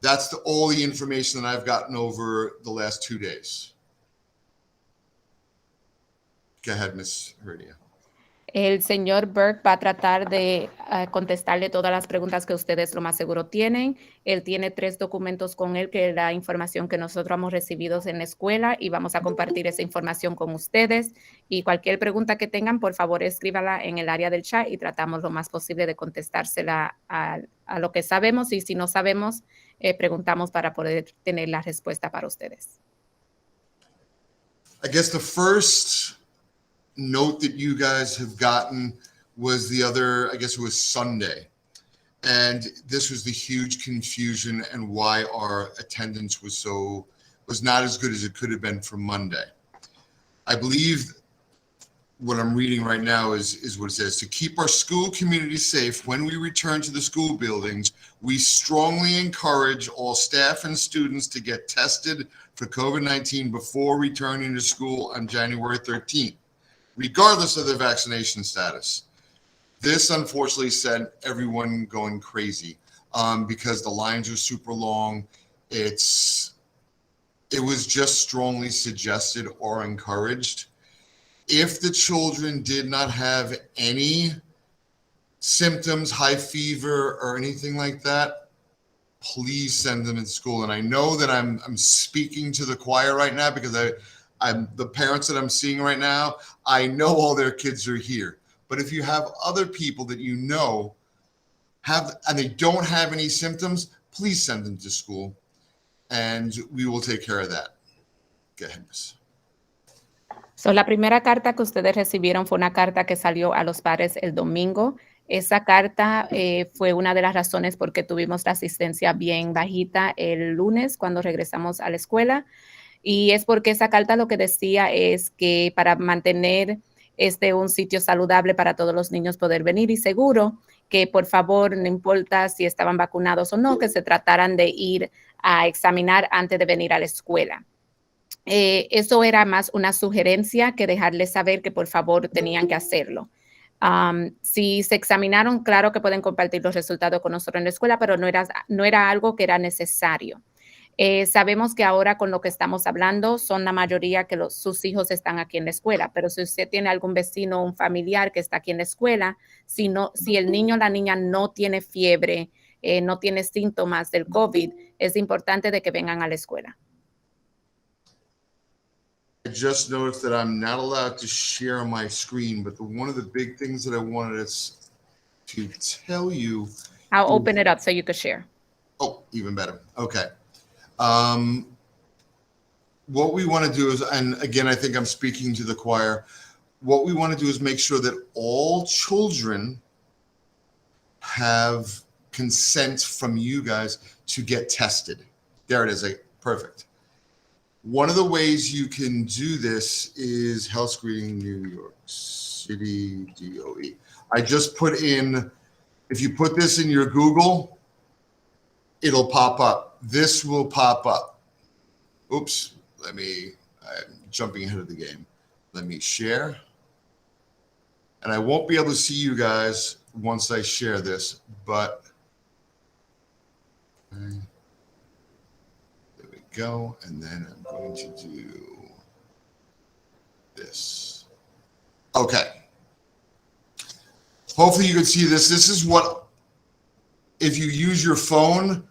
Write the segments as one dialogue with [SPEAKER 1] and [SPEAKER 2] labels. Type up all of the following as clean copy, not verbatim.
[SPEAKER 1] That's all the information that I've gotten over the last 2 days. Go ahead, Ms. Heredia.
[SPEAKER 2] El señor Burke va a tratar de contestarle todas las preguntas que ustedes lo más seguro tienen. Él tiene 3 documentos con él, que es la información que nosotros hemos recibido en la escuela, y vamos a compartir esa información con ustedes. Y cualquier pregunta que tengan, por favor, escríbala en el área del chat y tratamos lo más posible de contestársela a lo que sabemos. Y si no sabemos, preguntamos para poder tener la respuesta para ustedes.
[SPEAKER 1] I guess the first note that you guys have gotten was the other, I guess it was Sunday. And this was the huge confusion and why our attendance was not as good as it could have been for Monday. I believe what I'm reading right now is what it says. To keep our school community safe when we return to the school buildings, we strongly encourage all staff and students to get tested for COVID-19 before returning to school on January 13th. Regardless of their vaccination status. This unfortunately sent everyone going crazy because the lines are super long. It was just strongly suggested or encouraged. If the children did not have any symptoms, high fever or anything like that, please send them to school. And I know that I'm speaking to the choir right now because I'm the parents that I'm seeing right now. I know all their kids are here, but if you have other people that you know and they don't have any symptoms, please send them to school and we will take care of that. Go ahead, Miss.
[SPEAKER 2] So, la primera carta que ustedes recibieron fue una carta que salió a los padres el domingo. Esa carta fue una de las razones por qué tuvimos la asistencia bien bajita el lunes cuando regresamos a la escuela. Y es porque esa carta lo que decía es que para mantener un sitio saludable para todos los niños poder venir y seguro, que por favor, no importa si estaban vacunados o no, que se trataran de ir a examinar antes de venir a la escuela. Eso era más una sugerencia que dejarles saber que por favor tenían que hacerlo. Si se examinaron, claro que pueden compartir los resultados con nosotros en la escuela, pero no era algo que era necesario. Sabemos que ahora con lo que estamos hablando son la mayoría que sus hijos están aquí en la escuela, pero si usted tiene algún vecino o un familiar que está aquí en la escuela, si el niño o la niña no tiene fiebre, no tiene síntomas del COVID, es importante de que vengan a la escuela.
[SPEAKER 1] I just noticed that I'm not allowed to share my screen, but one of the big things that I wanted to tell you.
[SPEAKER 2] I'll open it up so you can share.
[SPEAKER 1] Oh, even better. Okay. What we want to do is, and again, I think I'm speaking to the choir, what we want to do is make sure that all children have consent from you guys to get tested. There it is. Perfect. One of the ways you can do this is Health Screening New York City DOE. I just put in, if you put this in your Google, it'll pop up. This will pop up. Oops, I'm jumping ahead of the game. Let me share. And I won't be able to see you guys once I share this, but there we go. And then I'm going to do this. Okay. Hopefully you can see this. This is what, if you use your phone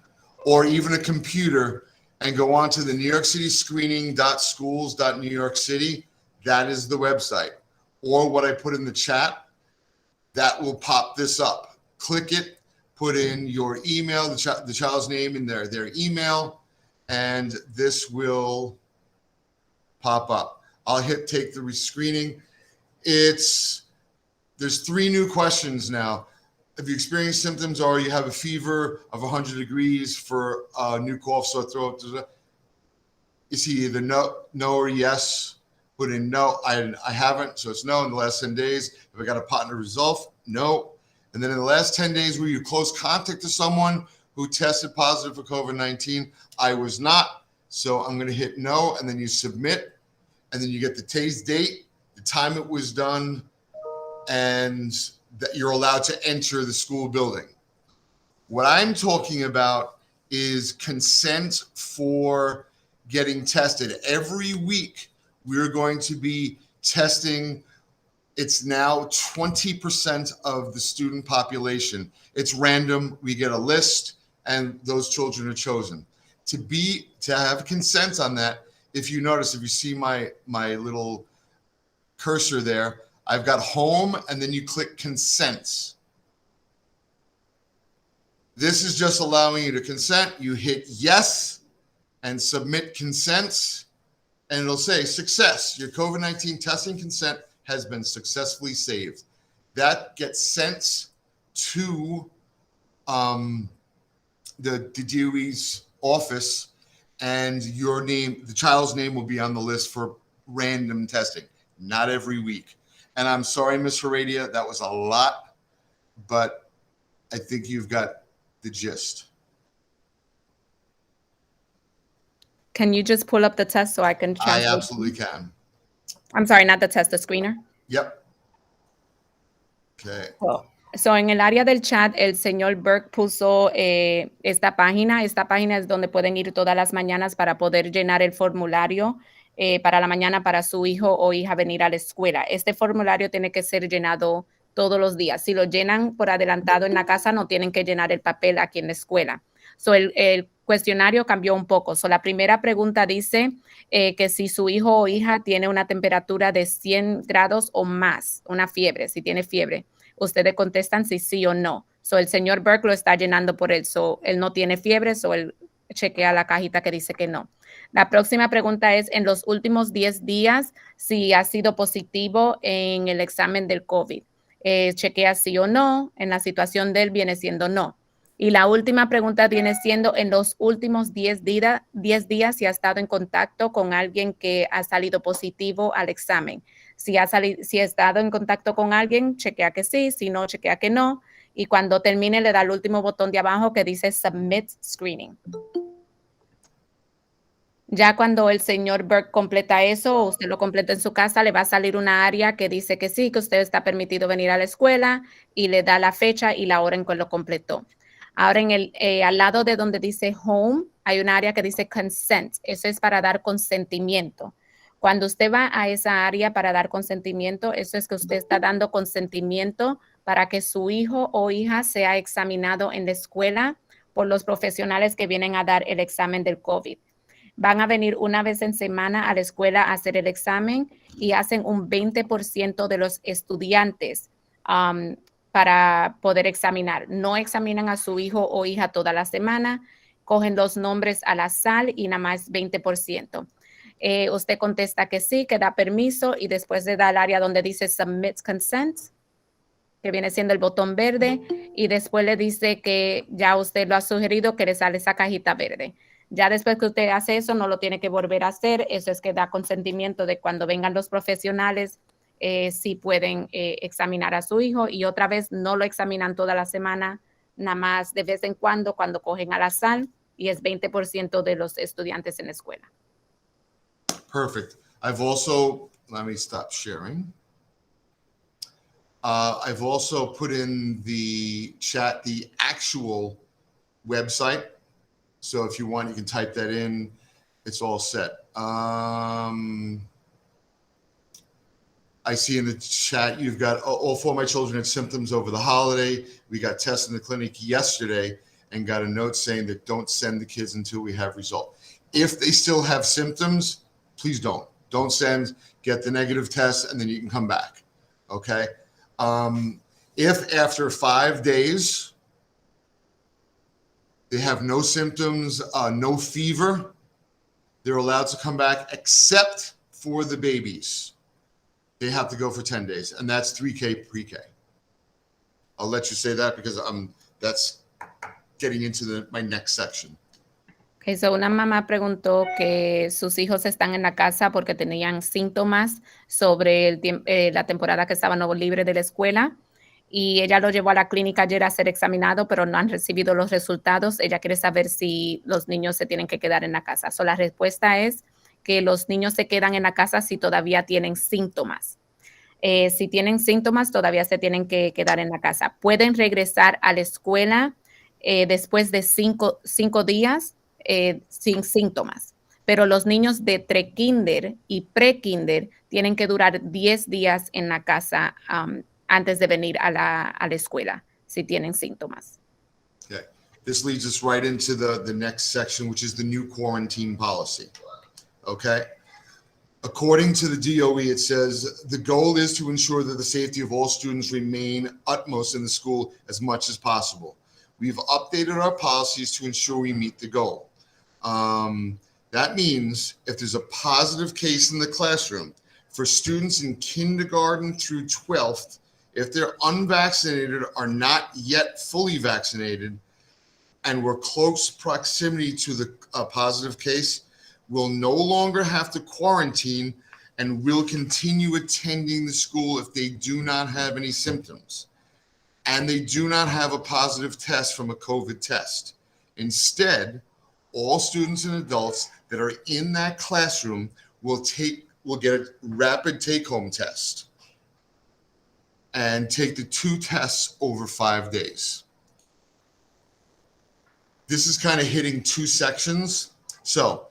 [SPEAKER 1] or even a computer and go on to the New York City screening.schools.New York City, that is the website. Or what I put in the chat, that will pop this up. Click it, put in your email, the child's name in their email, and this will pop up. I'll hit take the rescreening. There's 3 new questions now. If you experience symptoms or you have a fever of 100 degrees for a new cough, sore throat, you see either no or yes. Put in no, I haven't, so it's no in the last 10 days. If I got a partner result, no. And then in the last 10 days, were you close contact to someone who tested positive for COVID-19? I was not, so I'm gonna hit no, and then you submit, and then you get the today's date, the time it was done, and that you're allowed to enter the school building. What I'm talking about is consent for getting tested. Every week, we're going to be testing. It's now 20% of the student population. It's random. We get a list, and those children are chosen. To have consent on that, if you notice, if you see my little cursor there, I've got home, and then you click consent. This is just allowing you to consent. You hit yes and submit consent, and it'll say success. Your COVID-19 testing consent has been successfully saved. That gets sent to the DOE's office, and your name, the child's name, will be on the list for random testing, not every week. And I'm sorry, Ms. Heredia, that was a lot, but I think you've got the gist.
[SPEAKER 2] Can you just pull up the test so I can
[SPEAKER 1] I
[SPEAKER 2] translate?
[SPEAKER 1] absolutely can.
[SPEAKER 2] I'm sorry, not the test, the screener.
[SPEAKER 1] Yep. Okay.
[SPEAKER 2] So en el área del chat, el señor Burke puso esta página. Esta página es donde pueden ir todas las mañanas para poder llenar el formulario para la mañana para su hijo o hija venir a la escuela. Este formulario tiene que ser llenado todos los días. Si lo llenan por adelantado en la casa, no tienen que llenar el papel aquí en la escuela. So el cuestionario cambió un poco. So la primera pregunta dice que si su hijo o hija tiene una temperatura de 100 grados o más, una fiebre, si tiene fiebre. Ustedes contestan si sí o no. So, el señor Burke lo está llenando por él. So, él no tiene fiebre, so él chequea la cajita que dice que no. La próxima pregunta es, en los últimos 10 días, si ha sido positivo en el examen del COVID. Chequea sí o no. En la situación de él viene siendo no. Y la última pregunta viene siendo, en los últimos 10 días, si ha estado en contacto con alguien que ha salido positivo al examen. Si ha estado en contacto con alguien, chequea que sí, si no, chequea que no. Y cuando termine, le da el último botón de abajo que dice Submit Screening. Ya cuando el señor Burke completa eso, o usted lo completa en su casa, le va a salir una área que dice que sí, que usted está permitido venir a la escuela, y le da la fecha y la hora en que lo completó. Ahora, al lado de donde dice Home, hay una área que dice Consent. Eso es para dar consentimiento. Cuando usted va a esa área para dar consentimiento, eso es que usted está dando consentimiento para que su hijo o hija sea examinado en la escuela por los profesionales que vienen a dar el examen del COVID. Van a venir una vez en semana a la escuela a hacer el examen y hacen un 20% de los estudiantes para poder examinar. No examinan a su hijo o hija toda la semana, cogen los nombres al azar y nada más 20%. Usted contesta que sí, que da permiso, y después le da al área donde dice Submit Consent, que viene siendo el botón verde, y después le dice que ya usted lo ha sugerido, que le sale esa cajita verde. Ya después que usted hace eso, no lo tiene que volver a hacer. Eso es que da consentimiento de cuando vengan los profesionales, si pueden examinar a su hijo, y otra vez no lo examinan toda la semana, nada más de vez en cuando cogen al azar, y es 20% de los estudiantes en la escuela.
[SPEAKER 1] Perfect. I've also, let me stop sharing. I've also put in the chat the actual website. So if you want, you can type that in. It's all set. I see in the chat you've got all 4 of my children had symptoms over the holiday. We got tests in the clinic yesterday and got a note saying that don't send the kids until we have result. If they still have symptoms, please don't send, get the negative test, and then you can come back. Okay. If after 5 days they have no symptoms, no fever, they're allowed to come back, except for the babies. They have to go for 10 days, and that's 3K pre-K. I'll let you say that because that's getting into my next section.
[SPEAKER 2] Okay, so una mamá preguntó que sus hijos están en la casa porque tenían síntomas sobre la temporada que estaban libres de la escuela, y ella lo llevó a la clínica ayer a ser examinado, pero no han recibido los resultados. Ella quiere saber si los niños se tienen que quedar en la casa. So, la respuesta es que los niños se quedan en la casa si todavía tienen síntomas. Si tienen síntomas, todavía se tienen que quedar en la casa. Pueden regresar a la escuela después de cinco días sin síntomas. Pero los niños de pre-kinder y pre-kinder tienen que durar 10 días en la casa antes de venir a la escuela si tienen síntomas.
[SPEAKER 1] Okay. This leads us right into the next section, which is the new quarantine policy. Okay. According to the DOE, it says the goal is to ensure that the safety of all students remain utmost in the school as much as possible. We've updated our policies to ensure we meet the goal. That means if there's a positive case in the classroom for students in kindergarten through 12th, if they're unvaccinated or not yet fully vaccinated, and we're close proximity to the positive case, we'll no longer have to quarantine and will continue attending the school if they do not have any symptoms and they do not have a positive test from a COVID test. Instead, all students and adults that are in that classroom will get a rapid take-home test and take the 2 tests over 5 days. This is kind of hitting 2 sections. So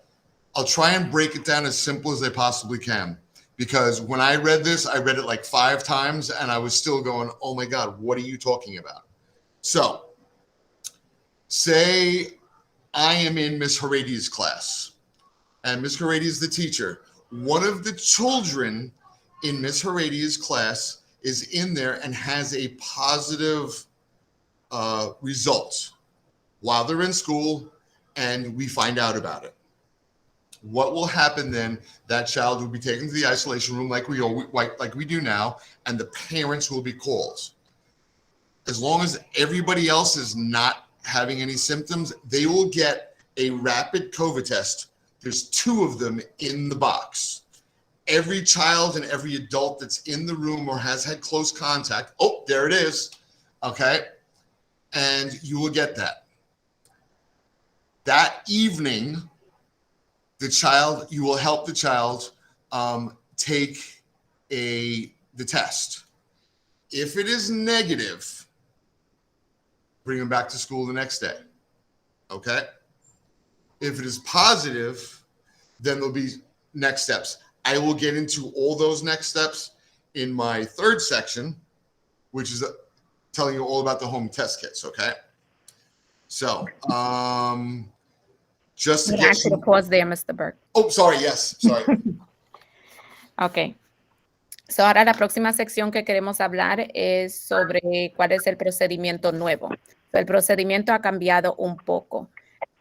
[SPEAKER 1] I'll try and break it down as simple as I possibly can, because when I read this, I read it like 5 times and I was still going, oh my God, what are you talking about? So say I am in Miss Heredia's class and Miss Heredia is the teacher. One of the children in Miss Heredia's class is in there and has a positive result while they're in school, and we find out about it. What will happen then? That child will be taken to the isolation room like we do now, and the parents will be called. As long as everybody else is not having any symptoms, they will get a rapid COVID test. There's 2 of them in the box. Every child and every adult that's in the room or has had close contact, oh, there it is, okay? And you will get that. That evening, you will help the child take the test. If it is negative, bring them back to school the next day, okay? If it is positive, then there'll be next steps. I will get into all those next steps in my 3rd section, which is telling you all about the home test kits, okay? So, just to
[SPEAKER 2] I'm
[SPEAKER 1] get
[SPEAKER 2] actually pause there, Mr. Burke.
[SPEAKER 1] Oh, sorry, yes, sorry.
[SPEAKER 2] Ok. So ahora la próxima sección que queremos hablar es sobre cuál es el procedimiento nuevo. So, el procedimiento ha cambiado un poco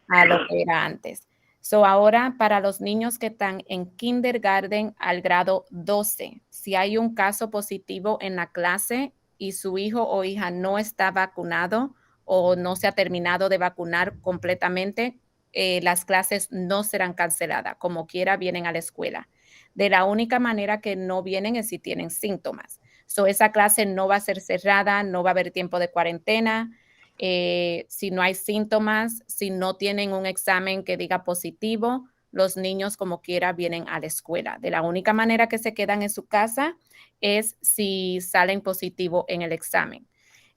[SPEAKER 2] a lo que era antes. So ahora para los niños que están en kindergarten al grado 12, si hay un caso positivo en la clase y su hijo o hija no está vacunado o no se ha terminado de vacunar completamente, las clases no serán canceladas. Como quiera, vienen a la escuela. De la única manera que no vienen es si tienen síntomas. So, esa clase no va a ser cerrada, no va a haber tiempo de cuarentena. Si no hay síntomas, si no tienen un examen que diga positivo, los niños como quiera vienen a la escuela. De la única manera que se quedan en su casa es si salen positivo en el examen.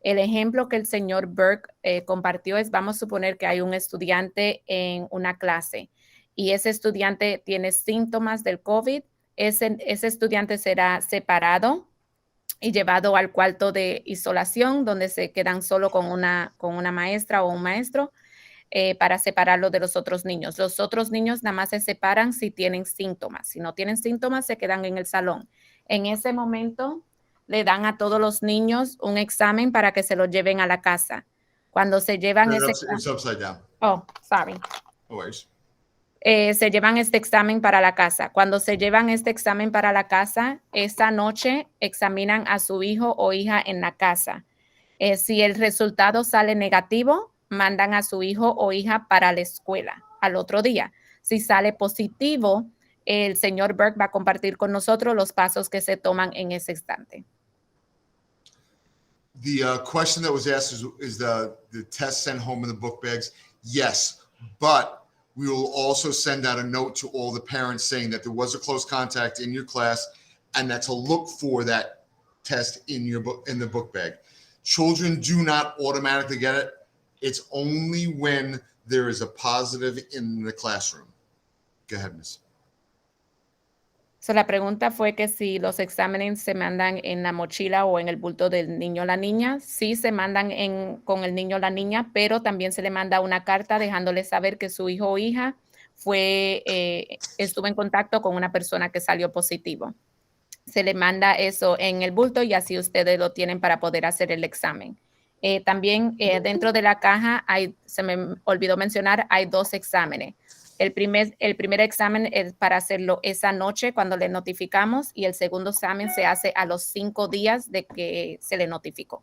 [SPEAKER 2] El ejemplo que el señor Burke compartió es, vamos a suponer que hay un estudiante en una clase y ese estudiante tiene síntomas del COVID, ese estudiante será separado y llevado al cuarto de isolación, donde se quedan solo con una maestra o un maestro para separarlo de los otros niños. Los otros niños nada más se separan si tienen síntomas. Si no tienen síntomas, se quedan en el salón. En ese momento, le dan a todos los niños un examen para que se lo lleven a la casa. Cuando se llevan ese examen...
[SPEAKER 1] It's upside down.
[SPEAKER 2] Oh, sorry.
[SPEAKER 1] No worries.
[SPEAKER 2] Se llevan este examen para la casa. Cuando se llevan este examen para la casa, esa noche examinan a su hijo o hija en la casa. Si el resultado sale negativo, mandan a su hijo o hija para la escuela al otro día. Si sale positivo, el señor Burke va a compartir con nosotros los pasos que se toman en ese instante.
[SPEAKER 1] The question that was asked is the test sent home in the book bags? Yes, but we will also send out a note to all the parents saying that there was a close contact in your class and that to look for that test in the book bag. Children do not automatically get it. It's only when there is a positive in the classroom. Go ahead, Miss.
[SPEAKER 2] So, la pregunta fue que si los exámenes se mandan en la mochila o en el bulto del niño o la niña. Sí se mandan con el niño o la niña, pero también se le manda una carta dejándole saber que su hijo o hija estuvo en contacto con una persona que salió positivo. Se le manda eso en el bulto y así ustedes lo tienen para poder hacer el examen. También dentro de la caja se me olvidó mencionar, hay 2 exámenes. El primer examen es para hacerlo esa noche cuando le notificamos y el segundo examen se hace a los 5 días de que se le notificó.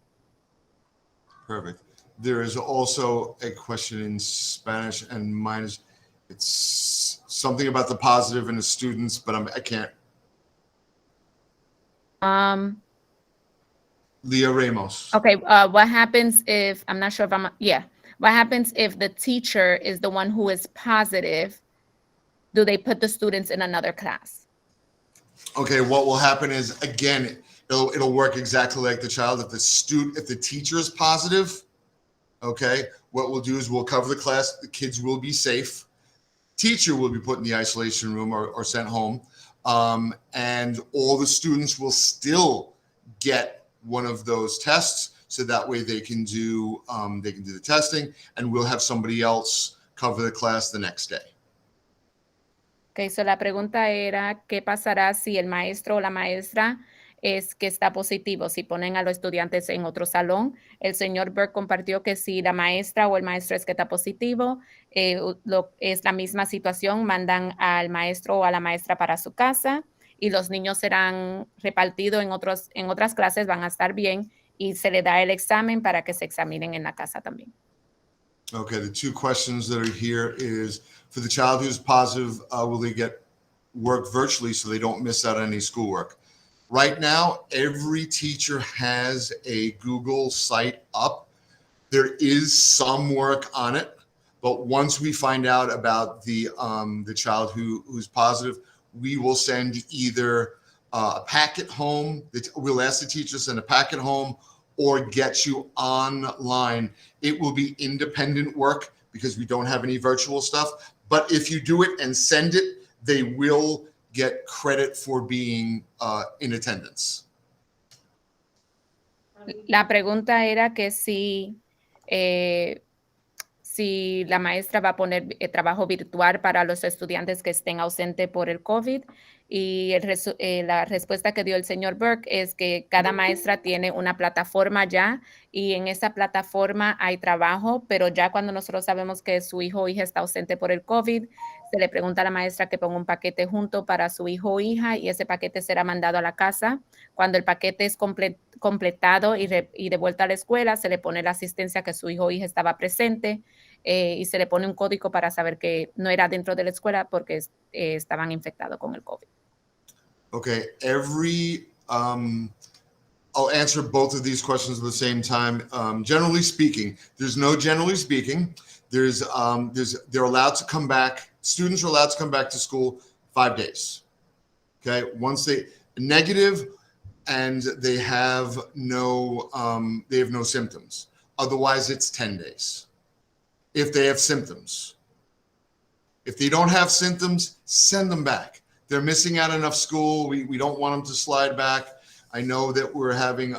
[SPEAKER 1] Perfect. There is also a question in Spanish, and mine is, it's something about the positive in the students, but I can't. Leah Ramos.
[SPEAKER 2] Okay, what happens if, I'm not sure if what happens if the teacher is the one who is positive? Do they put the students in another class?
[SPEAKER 1] Okay, what will happen is, again, it'll work exactly like the child. If the teacher is positive, okay, what we'll do is we'll cover the class. The kids will be safe. Teacher will be put in the isolation room or sent home. And all the students will still get one of those tests, so that way they can do the testing, and we'll have somebody else cover the class the next day.
[SPEAKER 2] Okay, so la pregunta era, ¿qué pasará si el maestro o la maestra es que está positivo? Si ponen a los estudiantes en otro salón. El señor Burke compartió que si la maestra o el maestro es que está positivo, es la misma situación, mandan al maestro o a la maestra para su casa y los niños serán repartidos en otras clases, van a estar bien y se le da el examen para que se examinen en la casa también.
[SPEAKER 1] Okay, the 2 questions that are here is, for the child who's positive, will they get work virtually so they don't miss out on any schoolwork? Right now, every teacher has a Google site up. There is some work on it, but once we find out about the child who's positive, we will send either a packet home. We'll ask the teacher to send a packet home or get you online. It will be independent work because we don't have any virtual stuff. But if you do it and send it, they will get credit for being in attendance.
[SPEAKER 2] La pregunta era que si la maestra va a poner trabajo virtual para los estudiantes que estén ausentes por el COVID. Y la respuesta que dio el señor Burke es que cada maestra tiene una plataforma ya y en esa plataforma hay trabajo, pero ya cuando nosotros sabemos que su hijo o hija está ausente por el COVID, se le pregunta a la maestra que ponga un paquete junto para su hijo o hija y ese paquete será mandado a la casa. Cuando el paquete es completado y de vuelta a la escuela, se le pone la asistencia que su hijo o hija estaba presente y se le pone un código para saber que no era dentro de la escuela porque estaban infectados con el COVID.
[SPEAKER 1] Okay, I'll answer both of these questions at the same time. Generally speaking, there's no generally speaking. They're allowed to come back. Students are allowed to come back to school 5 days. Okay, once they negative and they have no symptoms. Otherwise, it's 10 days. If they have symptoms. If they don't have symptoms, send them back. They're missing out enough school. We don't want them to slide back. I know that we're having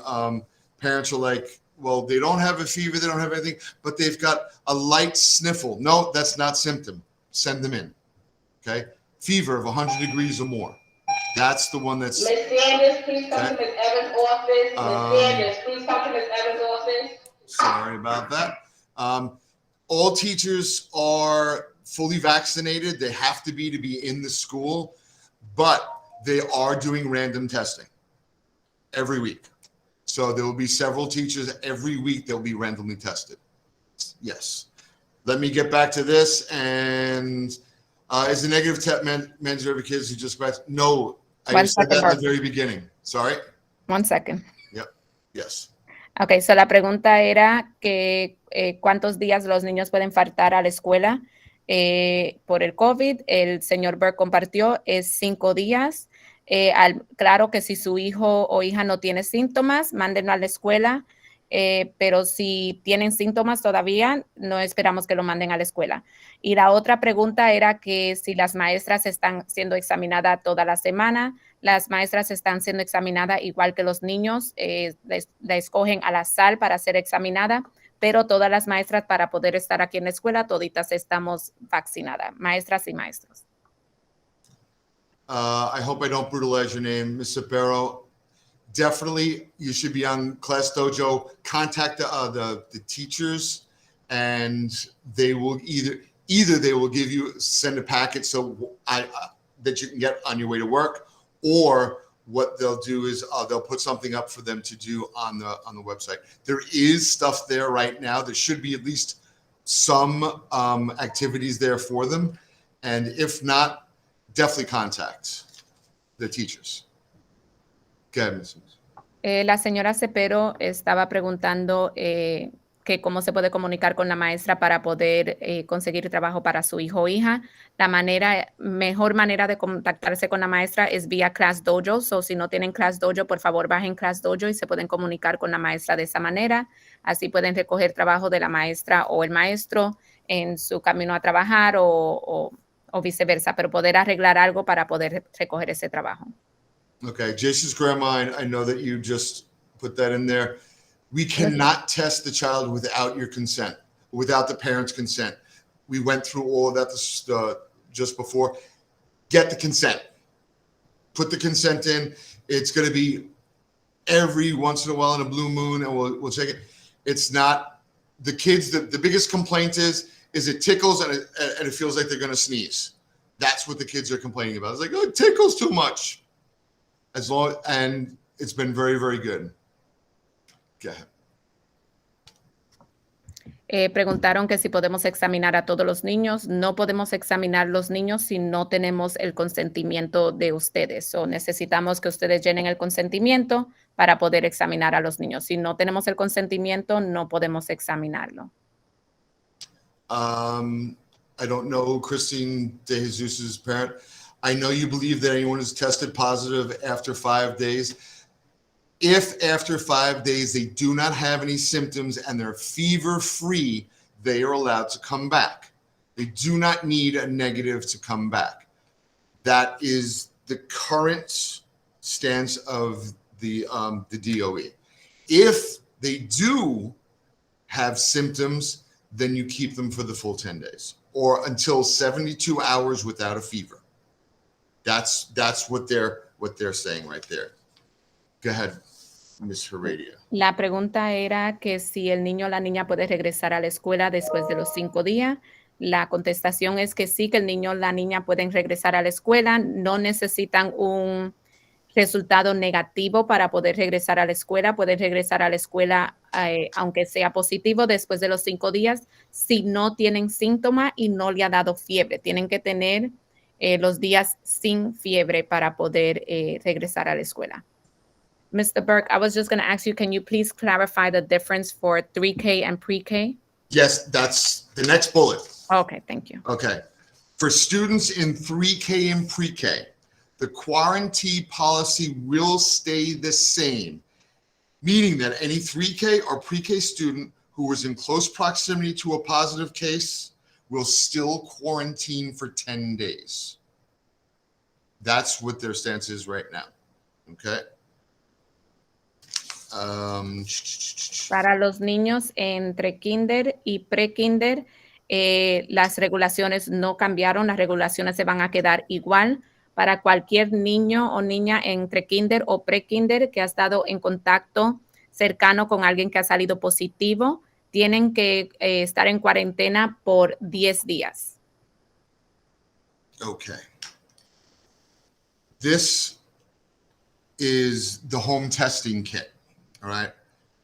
[SPEAKER 1] parents are like, well, they don't have a fever, they don't have anything, but they've got a light sniffle. No, that's not symptom. Send them in. Okay? Fever of 100 degrees or more. That's the one that's.
[SPEAKER 3] Ms. Sanders, please come to Ms. Evans' office. Ms. Sanders, please come to Ms. Evans' office.
[SPEAKER 1] Sorry about that. All teachers are fully vaccinated. They have to be in the school, but they are doing random testing every week. So there will be several teachers every week that will be randomly tested. Yes. Let me get back to this. And is the negative test meant to every kids who just graduated? No, I said that at the very beginning. Sorry.
[SPEAKER 2] 1 second.
[SPEAKER 1] Yep. Yes.
[SPEAKER 2] Ok, so la pregunta era que cuántos días los niños pueden faltar a la escuela por el COVID. El señor Burke compartió es 5 días. Claro que si su hijo o hija no tiene síntomas, mándenlo a la escuela pero si tienen síntomas todavía, no esperamos que lo manden a la escuela. Y la otra pregunta era que si las maestras están siendo examinadas toda la semana. Las maestras están siendo examinadas igual que los niños, la escogen al azar para ser examinada, pero todas las maestras para poder estar aquí en la escuela, toditas estamos vaccinadas, maestras y maestros.
[SPEAKER 1] I hope I don't brutalize your name, Ms. Sabero. Definitely, you should be on Class Dojo. Contact the teachers, and they will either they will send a packet that you can get on your way to work, or what they'll do is they'll put something up for them to do on the website. There is stuff there right now. There should be at least some activities there for them, and if not, definitely contact the teachers. Go ahead, Ms.
[SPEAKER 2] La señora Cepero estaba preguntando que cómo se puede comunicar con la maestra para poder conseguir trabajo para su hijo o hija. La mejor manera de contactarse con la maestra es vía Class Dojo. So, si no tienen Class Dojo, por favor, bajen Class Dojo y se pueden comunicar con la maestra de esa manera. Así pueden recoger trabajo de la maestra o el maestro en su camino a trabajar o viceversa, pero poder arreglar algo para poder recoger ese trabajo.
[SPEAKER 1] Okay, Jason's grandma, I know that you just put that in there. We cannot test the child without your consent, without the parents' consent. We went through all of that just before. Get the consent. Put the consent in. It's going to be every once in a while in a blue moon, and we'll check it. It's not the kids. The biggest complaint is it tickles and it feels like they're going to sneeze. That's what the kids are complaining about. It's like, oh, it tickles too much. And it's been very, very good. Go ahead.
[SPEAKER 2] Preguntaron que si podemos examinar a todos los niños. No podemos examinar los niños si no tenemos el consentimiento de ustedes. O necesitamos que ustedes llenen el consentimiento para poder examinar a los niños. Si no tenemos el consentimiento, no podemos examinarlo.
[SPEAKER 1] I don't know Christine De Jesus' parent. I know you believe that anyone who's tested positive after 5 days. If after 5 days they do not have any symptoms and they're fever-free, they are allowed to come back. They do not need a negative to come back. That is the current stance of the DOE. If they do have symptoms, then you keep them for the full 10 days or until 72 hours without a fever. That's what they're saying right there. Go ahead, Ms. Heredia.
[SPEAKER 2] La pregunta era que si el niño o la niña puede regresar a la escuela después de los 5 días. La contestación es que sí, que el niño o la niña pueden regresar a la escuela. No necesitan un resultado negativo para poder regresar a la escuela. Pueden regresar a la escuela aunque sea positivo después de los 5 días si no tienen síntomas y no le ha dado fiebre. Tienen que tener los días sin fiebre para poder regresar a la escuela. Mr. Burke, I was just going to ask you, can you please clarify the difference for 3K and pre-K?
[SPEAKER 1] Yes, that's the next bullet.
[SPEAKER 2] Okay, thank you.
[SPEAKER 1] Okay. For students in 3K and pre-K, the quarantine policy will stay the same, meaning that any 3K or pre-K student who was in close proximity to a positive case will still quarantine for 10 days. That's what their stance is right now. Okay.
[SPEAKER 2] Para los niños entre kinder y pre-kinder, las regulaciones no cambiaron, las regulaciones se van a quedar igual. Para cualquier niño o niña entre kinder o pre-kinder que ha estado en contacto cercano con alguien que ha salido positivo, tienen que estar en cuarentena por 10 días.
[SPEAKER 1] Okay. This is the home testing kit, all right?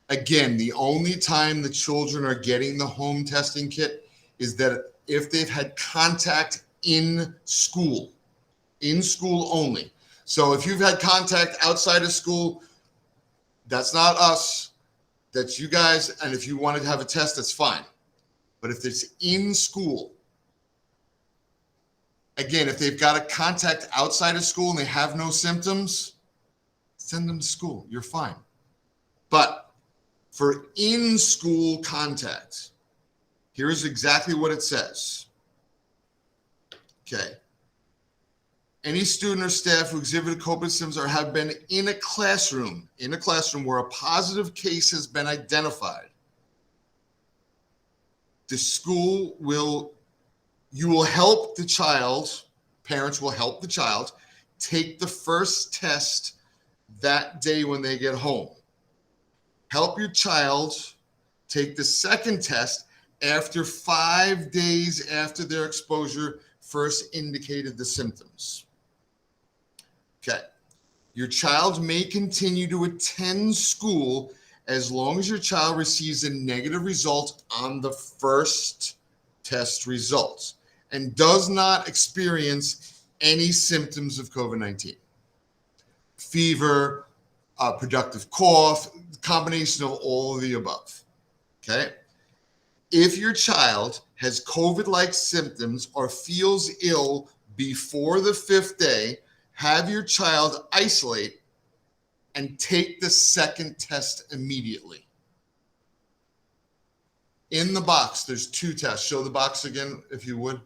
[SPEAKER 1] Again, the only time the children are getting the home testing kit is that if they've had contact in school only. So if you've had contact outside of school, that's not us. That's you guys, and if you wanted to have a test, that's fine. But if it's in school, again, if they've got a contact outside of school and they have no symptoms, send them to school. You're fine. But for in-school contact. Here's exactly what it says. Okay. Any student or staff who exhibited COVID symptoms or have been in a classroom where a positive case has been identified, the school you will help the child, parents will help the child take the first test that day when they get home. Help your child take the second test after 5 days after their exposure first indicated the symptoms. Okay. Your child may continue to attend school as long as your child receives a negative result on the first test results and does not experience any symptoms of COVID-19. Fever, productive cough, combination of all of the above. Okay. If your child has COVID-like symptoms or feels ill before the 5th day, have your child isolate and take the second test immediately. In the box, there's 2 tests. Show the box again, if you would.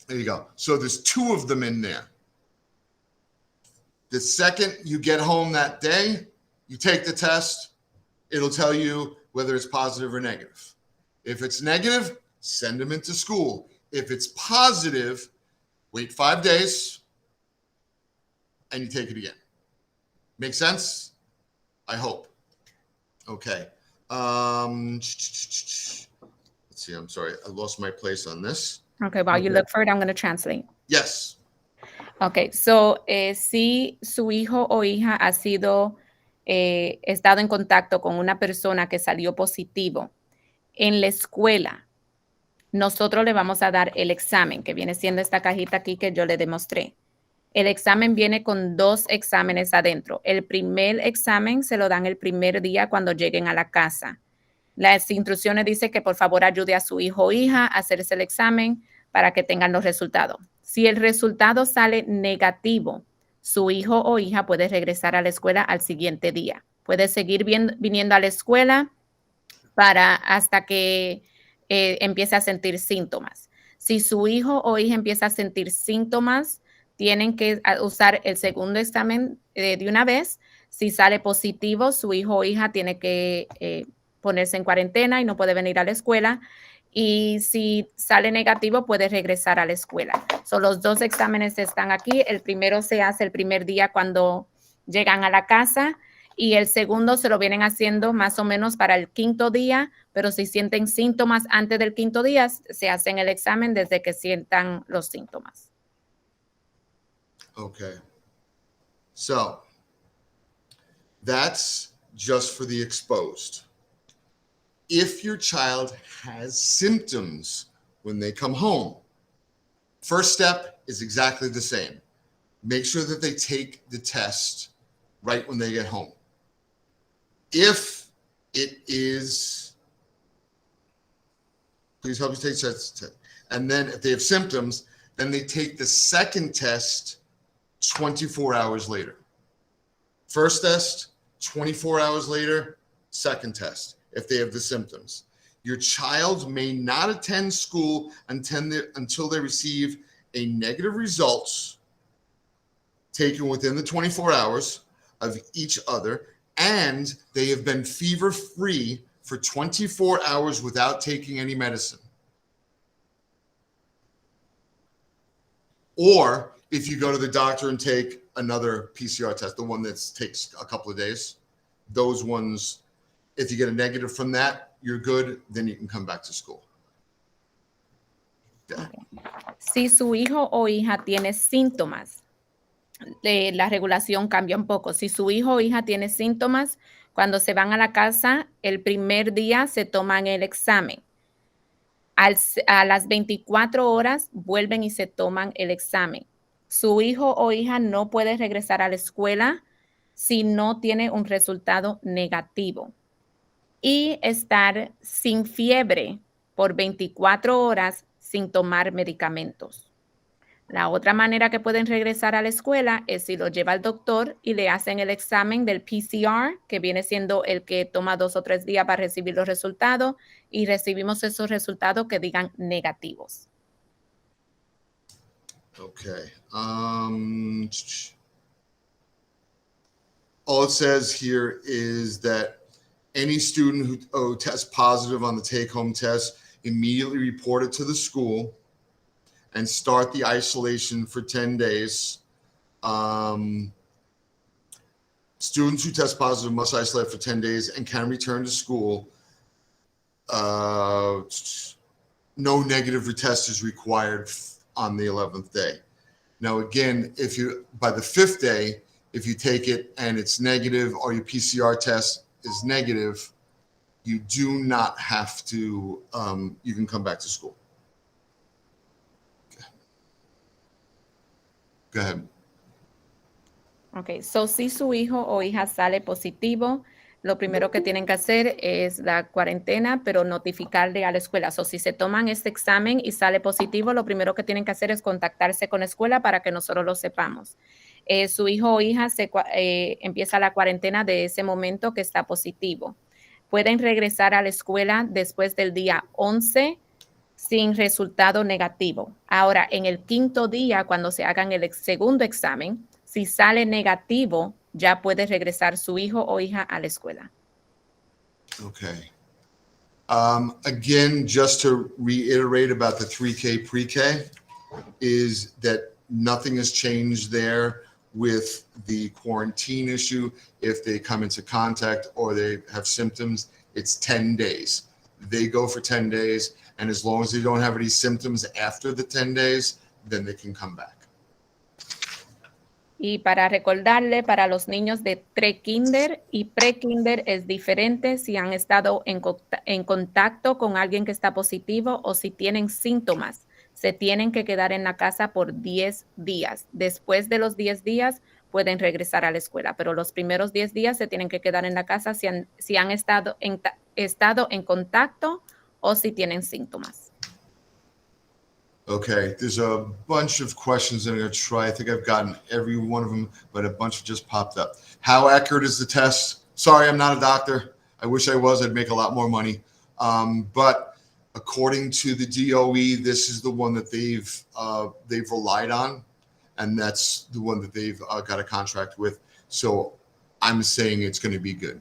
[SPEAKER 1] There you go. So there's 2 of them in there. The second you get home that day, you take the test, it'll tell you whether it's positive or negative. If it's negative, send them into school. If it's positive, wait 5 days and you take it again. Make sense? I hope. Okay. Let's see. I'm sorry. I lost my place on this.
[SPEAKER 2] Okay, while you look for it, I'm going to translate.
[SPEAKER 1] Yes.
[SPEAKER 2] Okay, so si su hijo o hija ha sido, estado en contacto con una persona que salió positivo en la escuela, nosotros le vamos a dar el examen, que viene siendo esta cajita aquí que yo le demostré. El examen viene con 2 exámenes adentro. El primer examen se lo dan el primer día cuando lleguen a la casa. Las instrucciones dicen que por favor ayude a su hijo o hija a hacerse el examen para que tengan los resultados. Si el resultado sale negativo, su hijo o hija puede regresar a la escuela al siguiente día. Puede seguir viniendo a la escuela hasta que empiece a sentir síntomas. Si su hijo o hija empieza a sentir síntomas, tienen que usar el segundo examen de una vez. Si sale positivo, su hijo o hija tiene que ponerse en cuarentena y no puede venir a la escuela. Y si sale negativo, puede regresar a la escuela. Los 2 exámenes están aquí. El primero se hace el primer día cuando llegan a la casa y el segundo se lo vienen haciendo más o menos para el 5º día, pero si sienten síntomas antes del 5º día, se hacen el examen desde que sientan los síntomas.
[SPEAKER 1] Okay. So that's just for the exposed. If your child has symptoms when they come home, first step is exactly the same. Make sure that they take the test right when they get home. If it is, please help me take the test. And then if they have symptoms, then they take the second test 24 hours later. First test, 24 hours later, second test, if they have the symptoms. Your child may not attend school until they receive a negative results taken within the 24 hours of each other, and they have been fever-free for 24 hours without taking any medicine. Or if you go to the doctor and take another PCR test, the one that takes a couple of days, those ones, if you get a negative from that, you're good, then you can come back to school. Yeah.
[SPEAKER 2] Okay. Si su hijo o hija tiene síntomas, la regulación cambia un poco. Si su hijo o hija tiene síntomas, cuando se van a la casa, el primer día se toman el examen. A las 24 horas vuelven y se toman el examen. Su hijo o hija no puede regresar a la escuela si no tiene un resultado negativo. Y estar sin fiebre por 24 horas sin tomar medicamentos. La otra manera que pueden regresar a la escuela es si lo lleva al doctor y le hacen el examen del PCR, que viene siendo el que toma 2 o 3 días para recibir los resultados, y recibimos esos resultados que digan negativos.
[SPEAKER 1] Okay. All it says here is that any student who tests positive on the take-home test immediately report it to the school and start the isolation for 10 days. Students who test positive must isolate for 10 days and can return to school. No negative retest is required on the 11th day. Now, again, if you, by the 5th day, if you take it and it's negative or your PCR test is negative, you do not have to, you can come back to school. Okay. Go ahead.
[SPEAKER 2] Ok, so si su hijo o hija sale positivo, lo primero que tienen que hacer es la cuarentena, pero notificarle a la escuela. So, si se toman este examen y sale positivo, lo primero que tienen que hacer es contactarse con la escuela para que nosotros lo sepamos. Su hijo o hija empieza la cuarentena de ese momento que está positivo. Pueden regresar a la escuela después del día 11 sin resultado negativo. Ahora, en el 5º día, cuando se hagan el segundo examen, si sale negativo, ya puede regresar su hijo o hija a la escuela.
[SPEAKER 1] Okay. Again, just to reiterate about the 3K pre-K, is that nothing has changed there with the quarantine issue. If they come into contact or they have symptoms, it's 10 days. They go for 10 days, and as long as they don't have any symptoms after the 10 days, then they can come back.
[SPEAKER 2] Y para recordarle, para los niños de pre-kinder y pre-kinder es diferente si han estado en contacto con alguien que está positivo o si tienen síntomas. Se tienen que quedar en la casa por 10 días. Después de los 10 días pueden regresar a la escuela, pero los primeros 10 días se tienen que quedar en la casa si han estado en contacto o si tienen síntomas.
[SPEAKER 1] Okay, there's a bunch of questions that I'm going to try. I think I've gotten every one of them, but a bunch just popped up. How accurate is the test? Sorry, I'm not a doctor. I wish I was. I'd make a lot more money. But according to the DOE, this is the one that they've relied on, and that's the one that they've got a contract with. So I'm saying it's going to be good.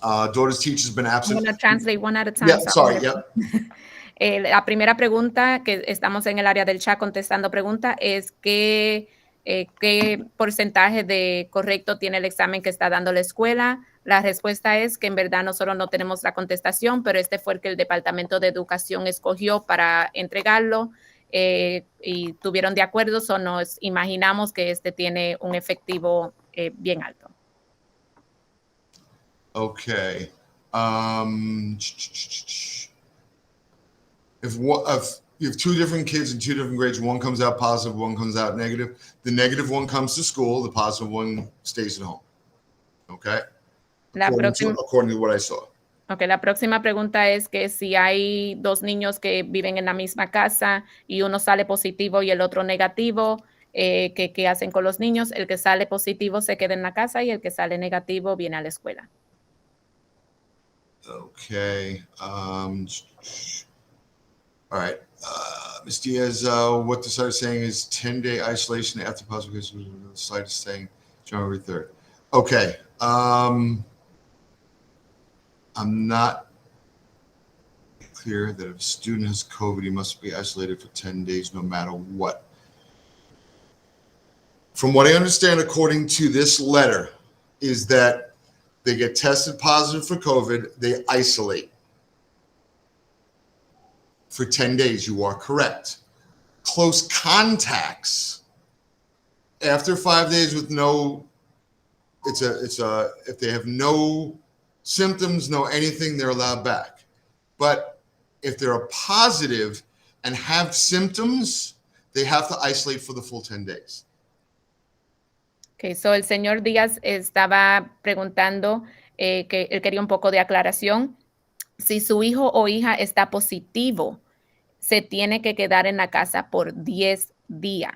[SPEAKER 1] Daughter's teacher's been absent.
[SPEAKER 2] I'm going to translate one at a time.
[SPEAKER 1] Yeah, sorry, yep.
[SPEAKER 2] La primera pregunta, que estamos en el área del chat contestando preguntas, es qué porcentaje de correcto tiene el examen que está dando la escuela. La respuesta es que en verdad nosotros no tenemos la contestación, pero este fue el que el Departamento de Educación escogió para entregarlo y tuvieron de acuerdo, o nos imaginamos que este tiene un efectivo bien alto.
[SPEAKER 1] Okay. If you have 2 different kids in 2 different grades, one comes out positive, one comes out negative, the negative one comes to school, the positive one stays at home. Okay? According to what I saw.
[SPEAKER 2] Okay, la próxima pregunta es que si hay 2 niños que viven en la misma casa y uno sale positivo y el otro negativo, ¿qué hacen con los niños? El que sale positivo se queda en la casa y el que sale negativo viene a la escuela.
[SPEAKER 1] Okay. All right. Ms. Diaz, what the site is saying is 10-day isolation after positive case. The site is saying January 3rd. Okay. I'm not clear that if a student has COVID, he must be isolated for 10 days no matter what. From what I understand, according to this letter, is that they get tested positive for COVID, they isolate for 10 days. You are correct. Close contacts after 5 days with no, if they have no symptoms, no anything, they're allowed back. But if they're positive and have symptoms, they have to isolate for the full 10 days.
[SPEAKER 2] Okay, so el señor Díaz estaba preguntando que él quería un poco de aclaración. Si su hijo o hija está positivo, se tiene que quedar en la casa por 10 días.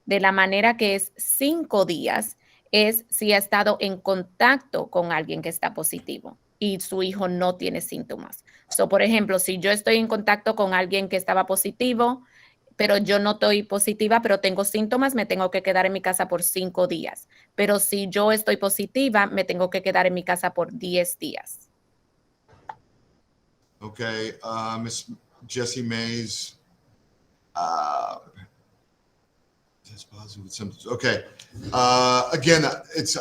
[SPEAKER 2] De la manera que es 5 días es si ha estado en contacto con alguien que está positivo y su hijo no tiene síntomas. So, por ejemplo, si yo estoy en contacto con alguien que estaba positivo, pero yo no estoy positiva, pero tengo síntomas, me tengo que quedar en mi casa por 5 días. Pero si yo estoy positiva, me tengo que quedar en mi casa por 10 días.
[SPEAKER 1] Okay, Miss Jessie Mays. Test positive with symptoms. Okay. Again, it's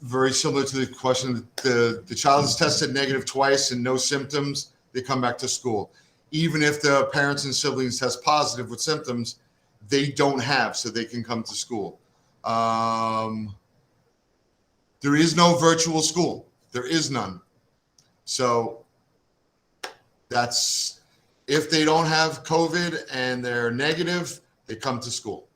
[SPEAKER 1] very similar to the question. The child is tested negative twice and no symptoms, they come back to school. Even if the parents and siblings test positive with symptoms, they don't have, so they can come to school. There is no virtual school. There is none. So that's, if they don't have COVID and they're negative, they come to school.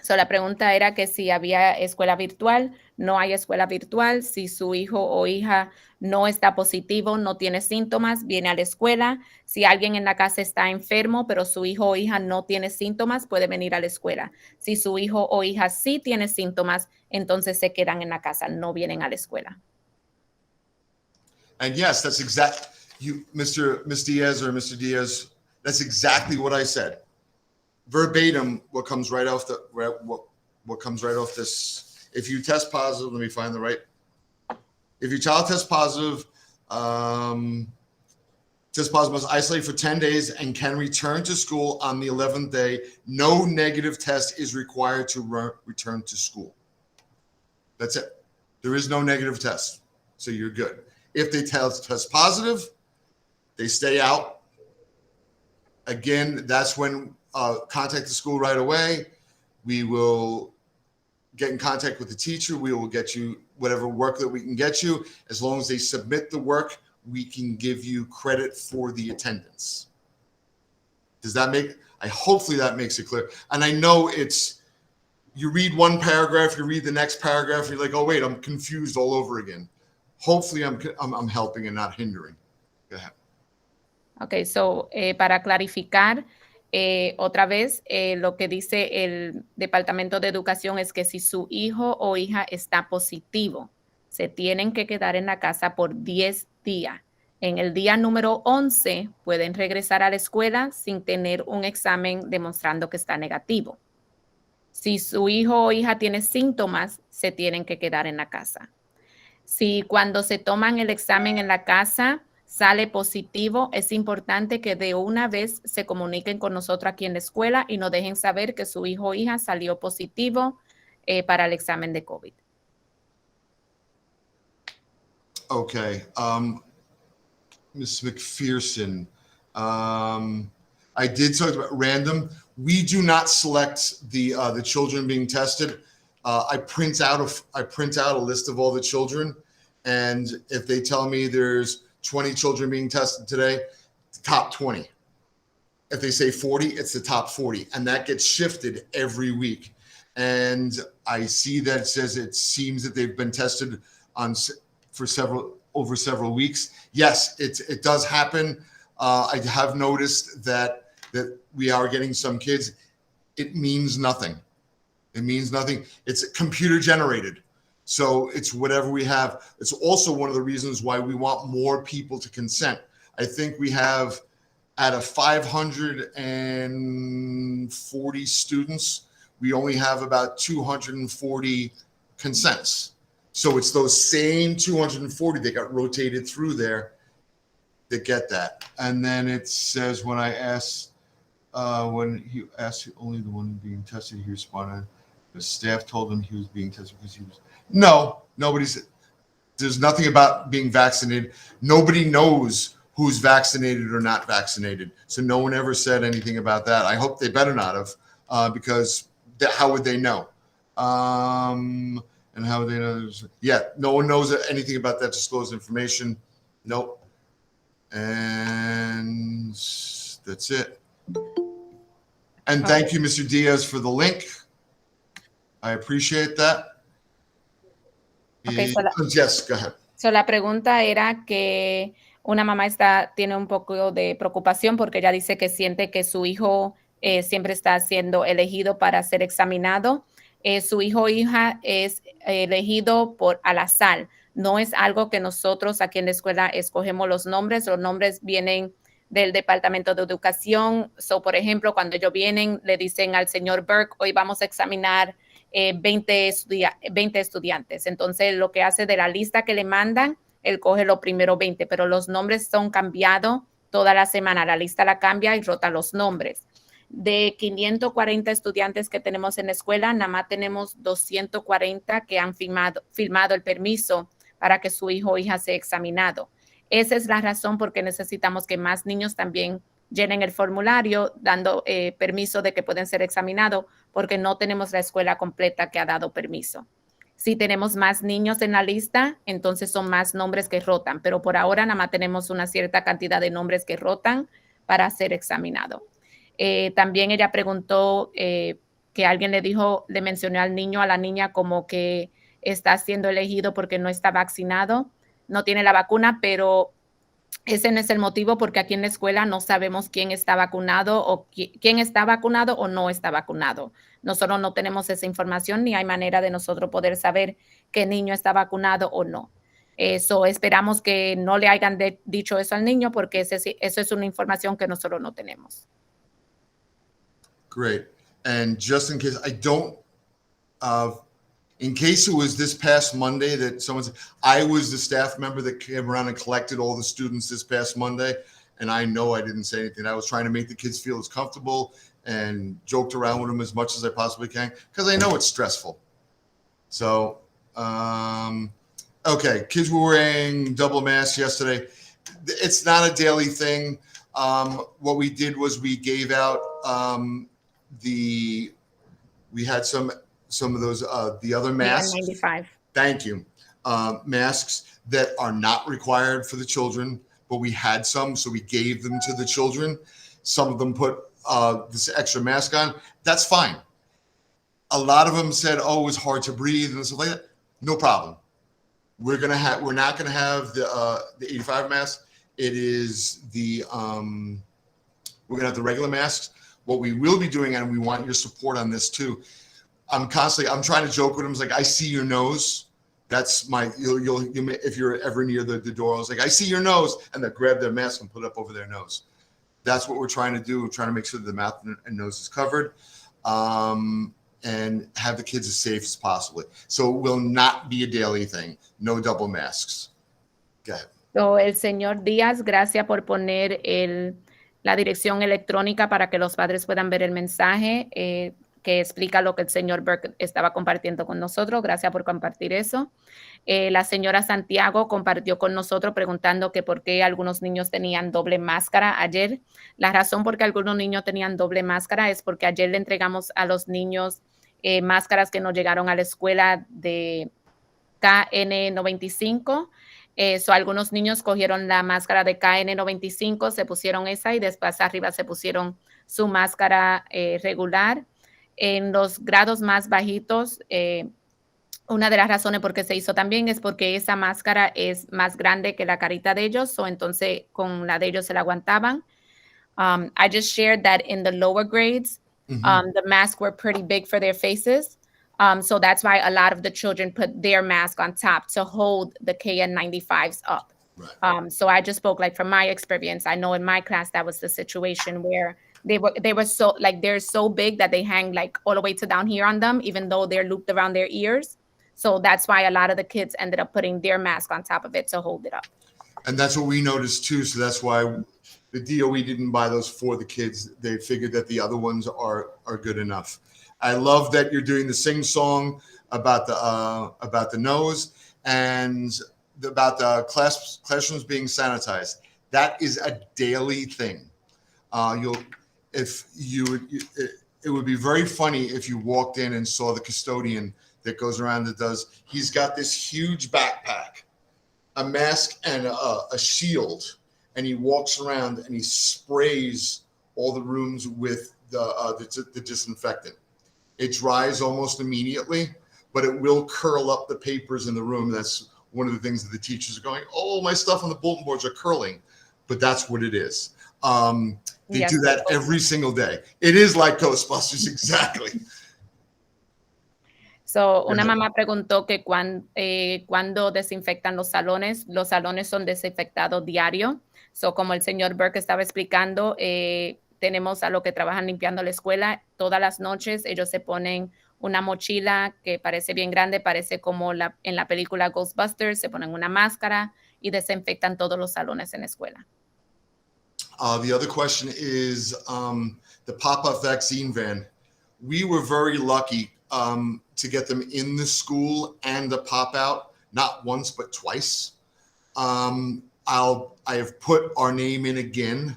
[SPEAKER 2] So, la pregunta era que si había escuela virtual. No hay escuela virtual. Si su hijo o hija no está positivo, no tiene síntomas, viene a la escuela. Si alguien en la casa está enfermo, pero su hijo o hija no tiene síntomas, puede venir a la escuela. Si su hijo o hija sí tiene síntomas, entonces se quedan en la casa, no vienen a la escuela.
[SPEAKER 1] And yes, that's Miss Diaz or Mr. Diaz, that's exactly what I said. Verbatim, what comes right off this. If you test positive, let me find the right. If your child tests positive, must isolate for 10 days and can return to school on the 11th day. No negative test is required to return to school. That's it. There is no negative test, so you're good. If they test positive, they stay out. Again, that's when contact the school right away. We will get in contact with the teacher. We will get you whatever work that we can get you. As long as they submit the work, we can give you credit for the attendance. Does that hopefully that makes it clear. And I know you read one paragraph, you read the next paragraph, you're like, oh wait, I'm confused all over again. Hopefully I'm helping and not hindering. Go ahead.
[SPEAKER 2] Okay, so para clarificar otra vez, lo que dice el Departamento de Educación es que si su hijo o hija está positivo, se tienen que quedar en la casa por 10 días. En el día número 11 pueden regresar a la escuela sin tener un examen demostrando que está negativo. Si su hijo o hija tiene síntomas, se tienen que quedar en la casa. Si cuando se toman el examen en la casa sale positivo, es importante que de una vez se comuniquen con nosotros aquí en la escuela y nos dejen saber que su hijo o hija salió positivo para el examen de COVID.
[SPEAKER 1] Okay. Ms. McPherson, I did talk about random. We do not select the children being tested. I print out a list of all the children, and if they tell me there's 20 children being tested today, top 20. If they say 40, it's the top 40, and that gets shifted every week. And I see that it seems that they've been tested over several weeks. Yes, it does happen. I have noticed that we are getting some kids. It means nothing. It means nothing. It's computer generated. So it's whatever we have. It's also one of the reasons why we want more people to consent. I think we have, out of 540 students, we only have about 240 consents. So it's those same 240 that got rotated through there that get that. And then it says when he asked only the one being tested, he responded, the staff told him he was being tested because he was. No, there's nothing about being vaccinated. Nobody knows who's vaccinated or not vaccinated. So no one ever said anything about that. I hope they better not have, because how would they know? And how would they know? Yeah, no one knows anything about that disclosed information. Nope. And that's it. And thank you, Mr. Diaz, for the link. I appreciate that.
[SPEAKER 2] Okay,
[SPEAKER 1] Yes, go ahead.
[SPEAKER 2] So la pregunta era que una mamá tiene un poco de preocupación porque ella dice que siente que su hijo siempre está siendo elegido para ser examinado. Su hijo o hija es elegido por al azar. No es algo que nosotros aquí en la escuela escogemos los nombres vienen del Departamento de Educación. So, por ejemplo, cuando ellos vienen, le dicen al señor Burke, hoy vamos a examinar 20 estudiantes. Entonces, lo que hace de la lista que le mandan, él coge los primeros 20, pero los nombres son cambiados toda la semana. La lista la cambia y rota los nombres. De 540 estudiantes que tenemos en la escuela, nada más tenemos 240 que han firmado el permiso para que su hijo o hija sea examinado. Esa es la razón por qué necesitamos que más niños también llenen el formulario dando permiso de que pueden ser examinados, porque no tenemos la escuela completa que ha dado permiso. Si tenemos más niños en la lista, entonces son más nombres que rotan, pero por ahora nada más tenemos una cierta cantidad de nombres que rotan para ser examinado. También ella preguntó que alguien le mencionó al niño, a la niña, como que está siendo elegido porque no está vacunado, no tiene la vacuna, pero ese no es el motivo, porque aquí en la escuela no sabemos quién está vacunado o quién está vacunado o no está vacunado. Nosotros no tenemos esa información ni hay manera de nosotros poder saber qué niño está vacunado o no. Eso esperamos que no le hayan dicho eso al niño, porque eso es una información que nosotros no tenemos.
[SPEAKER 1] Great. And just in case I don't, in case it was this past Monday that I was the staff member that came around and collected all the students this past Monday. And I know I didn't say anything. I was trying to make the kids feel as comfortable and joked around with them as much as I possibly can, because I know it's stressful. So, okay. Kids were wearing double masks yesterday. It's not a daily thing. What we did was we gave out, we had some of those the other masks.
[SPEAKER 2] N95.
[SPEAKER 1] Thank you. Masks that are not required for the children, but we had some, so we gave them to the children. Some of them put this extra mask on. That's fine. A lot of them said, "Oh, it was hard to breathe," and stuff like that. No problem. We're not gonna have the 85 mask. It is the we're gonna have the regular masks. What we will be doing, and we want your support on this too. I'm trying to joke with them. It's like, I see your nose. That's my, you'll if you're ever near the door, I was like, I see your nose, and they grab their mask and put it up over their nose. That's what we're trying to do. We're trying to make sure that the mouth and nose is covered, and have the kids as safe as possible. So it will not be a daily thing. No double masks. Go ahead.
[SPEAKER 2] So, el señor Díaz, gracias por poner la dirección electrónica para que los padres puedan ver el mensaje que explica lo que el señor Burke estaba compartiendo con nosotros. Gracias por compartir eso. La señora Santiago compartió con nosotros preguntando que por qué algunos niños tenían doble máscara ayer. La razón por qué algunos niños tenían doble máscara es porque ayer le entregamos a los niños máscaras que nos llegaron a la escuela de KN95. Algunos niños cogieron la máscara de KN95, se pusieron esa y después arriba se pusieron su máscara regular. En los grados más bajitos, una de las razones por qué se hizo también es porque esa máscara es más grande que la carita de ellos, entonces con la de ellos se la aguantaban. I just shared that in the lower grades, the masks were pretty big for their faces. So that's why a lot of the children put their mask on top to hold the KN95s up. Right. So I just spoke like from my experience. I know in my class that was the situation where they were so like they're so big that they hang like all the way to down here on them, even though they're looped around their ears. So that's why a lot of the kids ended up putting their mask on top of it to hold it up.
[SPEAKER 1] And that's what we noticed too. So that's why the DOE didn't buy those for the kids. They figured that the other ones are good enough. I love that you're doing the sing song about the nose and about the classrooms being sanitized. That is a daily thing. It would be very funny if you walked in and saw the custodian that goes around he's got this huge backpack, a mask and a shield, and he walks around and he sprays all the rooms with the disinfectant. It dries almost immediately, but it will curl up the papers in the room. That's one of the things that the teachers are going, oh, my stuff on the bulletin boards are curling, but that's what it is. They
[SPEAKER 2] Yes.
[SPEAKER 1] do that every single day. It is like Ghostbusters, exactly.
[SPEAKER 2] So, una
[SPEAKER 1] Ajá.
[SPEAKER 2] mamá preguntó que cuándo desinfectan los salones. Los salones son desinfectados diario. So, como el señor Burke estaba explicando, tenemos a los que trabajan limpiando la escuela. Todas las noches ellos se ponen una mochila que parece bien grande, parece como en la película Ghostbusters, se ponen una máscara y desinfectan todos los salones en la escuela.
[SPEAKER 1] The other question is the pop-up vaccine van. We were very lucky to get them in the school and the pop-out, not once but twice. I have put our name in again,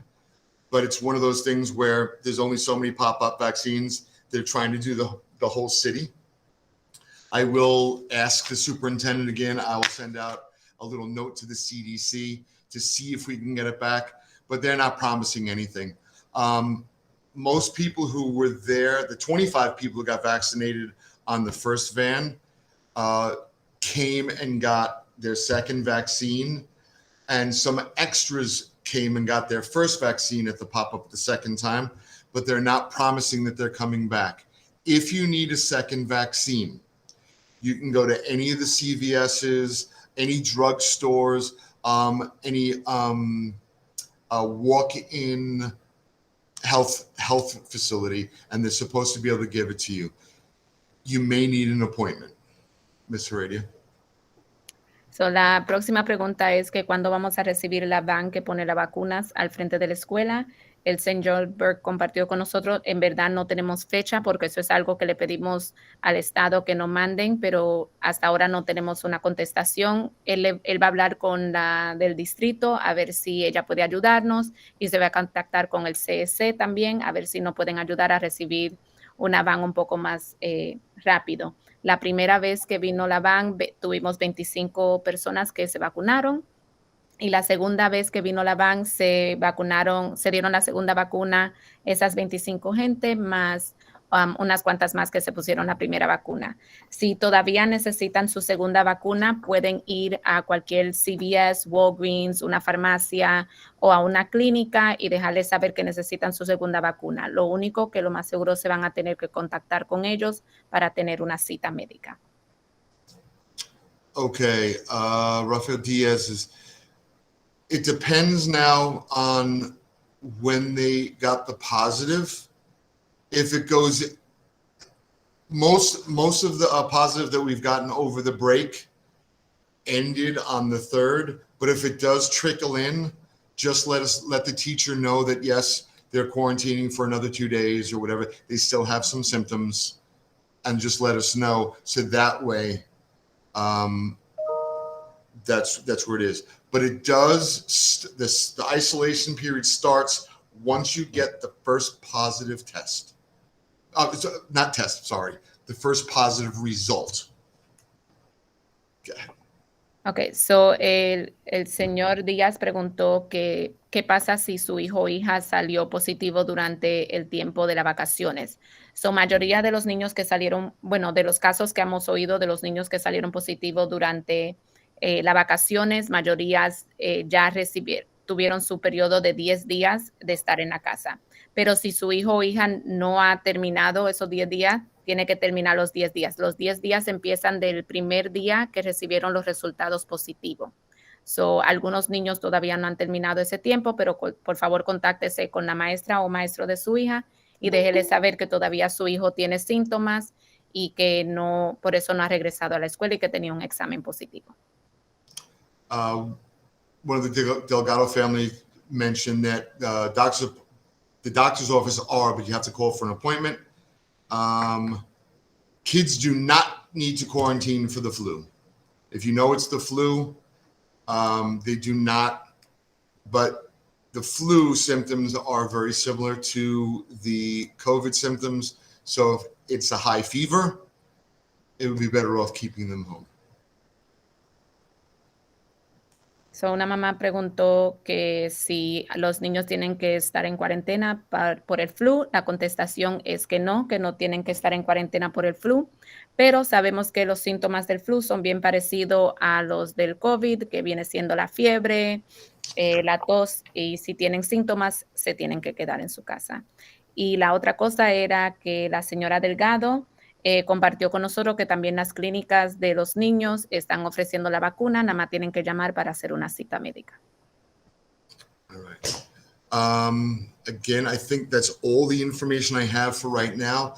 [SPEAKER 1] but it's one of those things where there's only so many pop-up vaccines. They're trying to do the whole city. I will ask the superintendent again. I will send out a little note to the CDC to see if we can get it back, but they're not promising anything. Most people who were there, the 25 people who got vaccinated on the first van, came and got their second vaccine, and some extras came and got their first vaccine at the pop-up the second time, but they're not promising that they're coming back. If you need a second vaccine, you can go to any of the CVS's, any drugstores, any walk-in health facility, and they're supposed to be able to give it to you. You may need an appointment, Ms. Heredia.
[SPEAKER 2] So, la próxima pregunta es que cuándo vamos a recibir la van que pone las vacunas al frente de la escuela. El señor Burke compartió con nosotros, en verdad no tenemos fecha porque eso es algo que le pedimos al Estado que nos manden, pero hasta ahora no tenemos una contestación. Él va a hablar con la del distrito a ver si ella puede ayudarnos y se va a contactar con el CSC también a ver si nos pueden ayudar a recibir una van un poco más rápido. La primera vez que vino la van, tuvimos 25 personas que se vacunaron. Y la segunda vez que vino la van, se dieron la segunda vacuna, esas 25 gente, más unas cuantas más que se pusieron la primera vacuna. Si todavía necesitan su segunda vacuna, pueden ir a cualquier CVS, Walgreens, una farmacia o a una clínica y dejarles saber que necesitan su segunda vacuna. Lo único que lo más seguro se van a tener que contactar con ellos para tener una cita médica.
[SPEAKER 1] Okay, Rafael Diaz is, it depends now on when they got the positive. If it goes, most of the positive that we've gotten over the break ended on the 3rd, but if it does trickle in, just let the teacher know that yes, they're quarantining for another 2 days or whatever. They still have some symptoms, and just let us know. So that way, that's where it is. But it does, the isolation period starts once you get the first positive test. Not test, sorry. The first positive result. Okay.
[SPEAKER 2] Ok, so el señor Díaz preguntó que qué pasa si su hijo o hija salió positivo durante el tiempo de las vacaciones. So, mayoría de los niños que salieron, bueno, de los casos que hemos oído de los niños que salieron positivos durante las vacaciones, mayorías ya tuvieron su periodo de 10 días de estar en la casa. Pero si su hijo o hija no ha terminado esos 10 días, tiene que terminar los 10 días. Los 10 días empiezan del primer día que recibieron los resultados positivos. So, algunos niños todavía no han terminado ese tiempo, pero por favor contáctese con la maestra o maestro de su hija y déjele saber que todavía su hijo tiene síntomas y que no, por eso no ha regresado a la escuela y que tenía un examen positivo.
[SPEAKER 1] One of the Delgado family mentioned that the doctor's office are, but you have to call for an appointment. Kids do not need to quarantine for the flu. If you know it's the flu, they do not, but the flu symptoms are very similar to the COVID symptoms. So if it's a high fever, it would be better off keeping them home.
[SPEAKER 2] So, una mamá preguntó que si los niños tienen que estar en cuarentena por el flu. La contestación es que no tienen que estar en cuarentena por el flu, pero sabemos que los síntomas del flu son bien parecidos a los del COVID, que viene siendo la fiebre, la tos, y si tienen síntomas, se tienen que quedar en su casa. Y la otra cosa era que la señora Delgado compartió con nosotros que también las clínicas de los niños están ofreciendo la vacuna, nada más tienen que llamar para hacer una cita médica.
[SPEAKER 1] All right. Again, I think that's all the information I have for right now.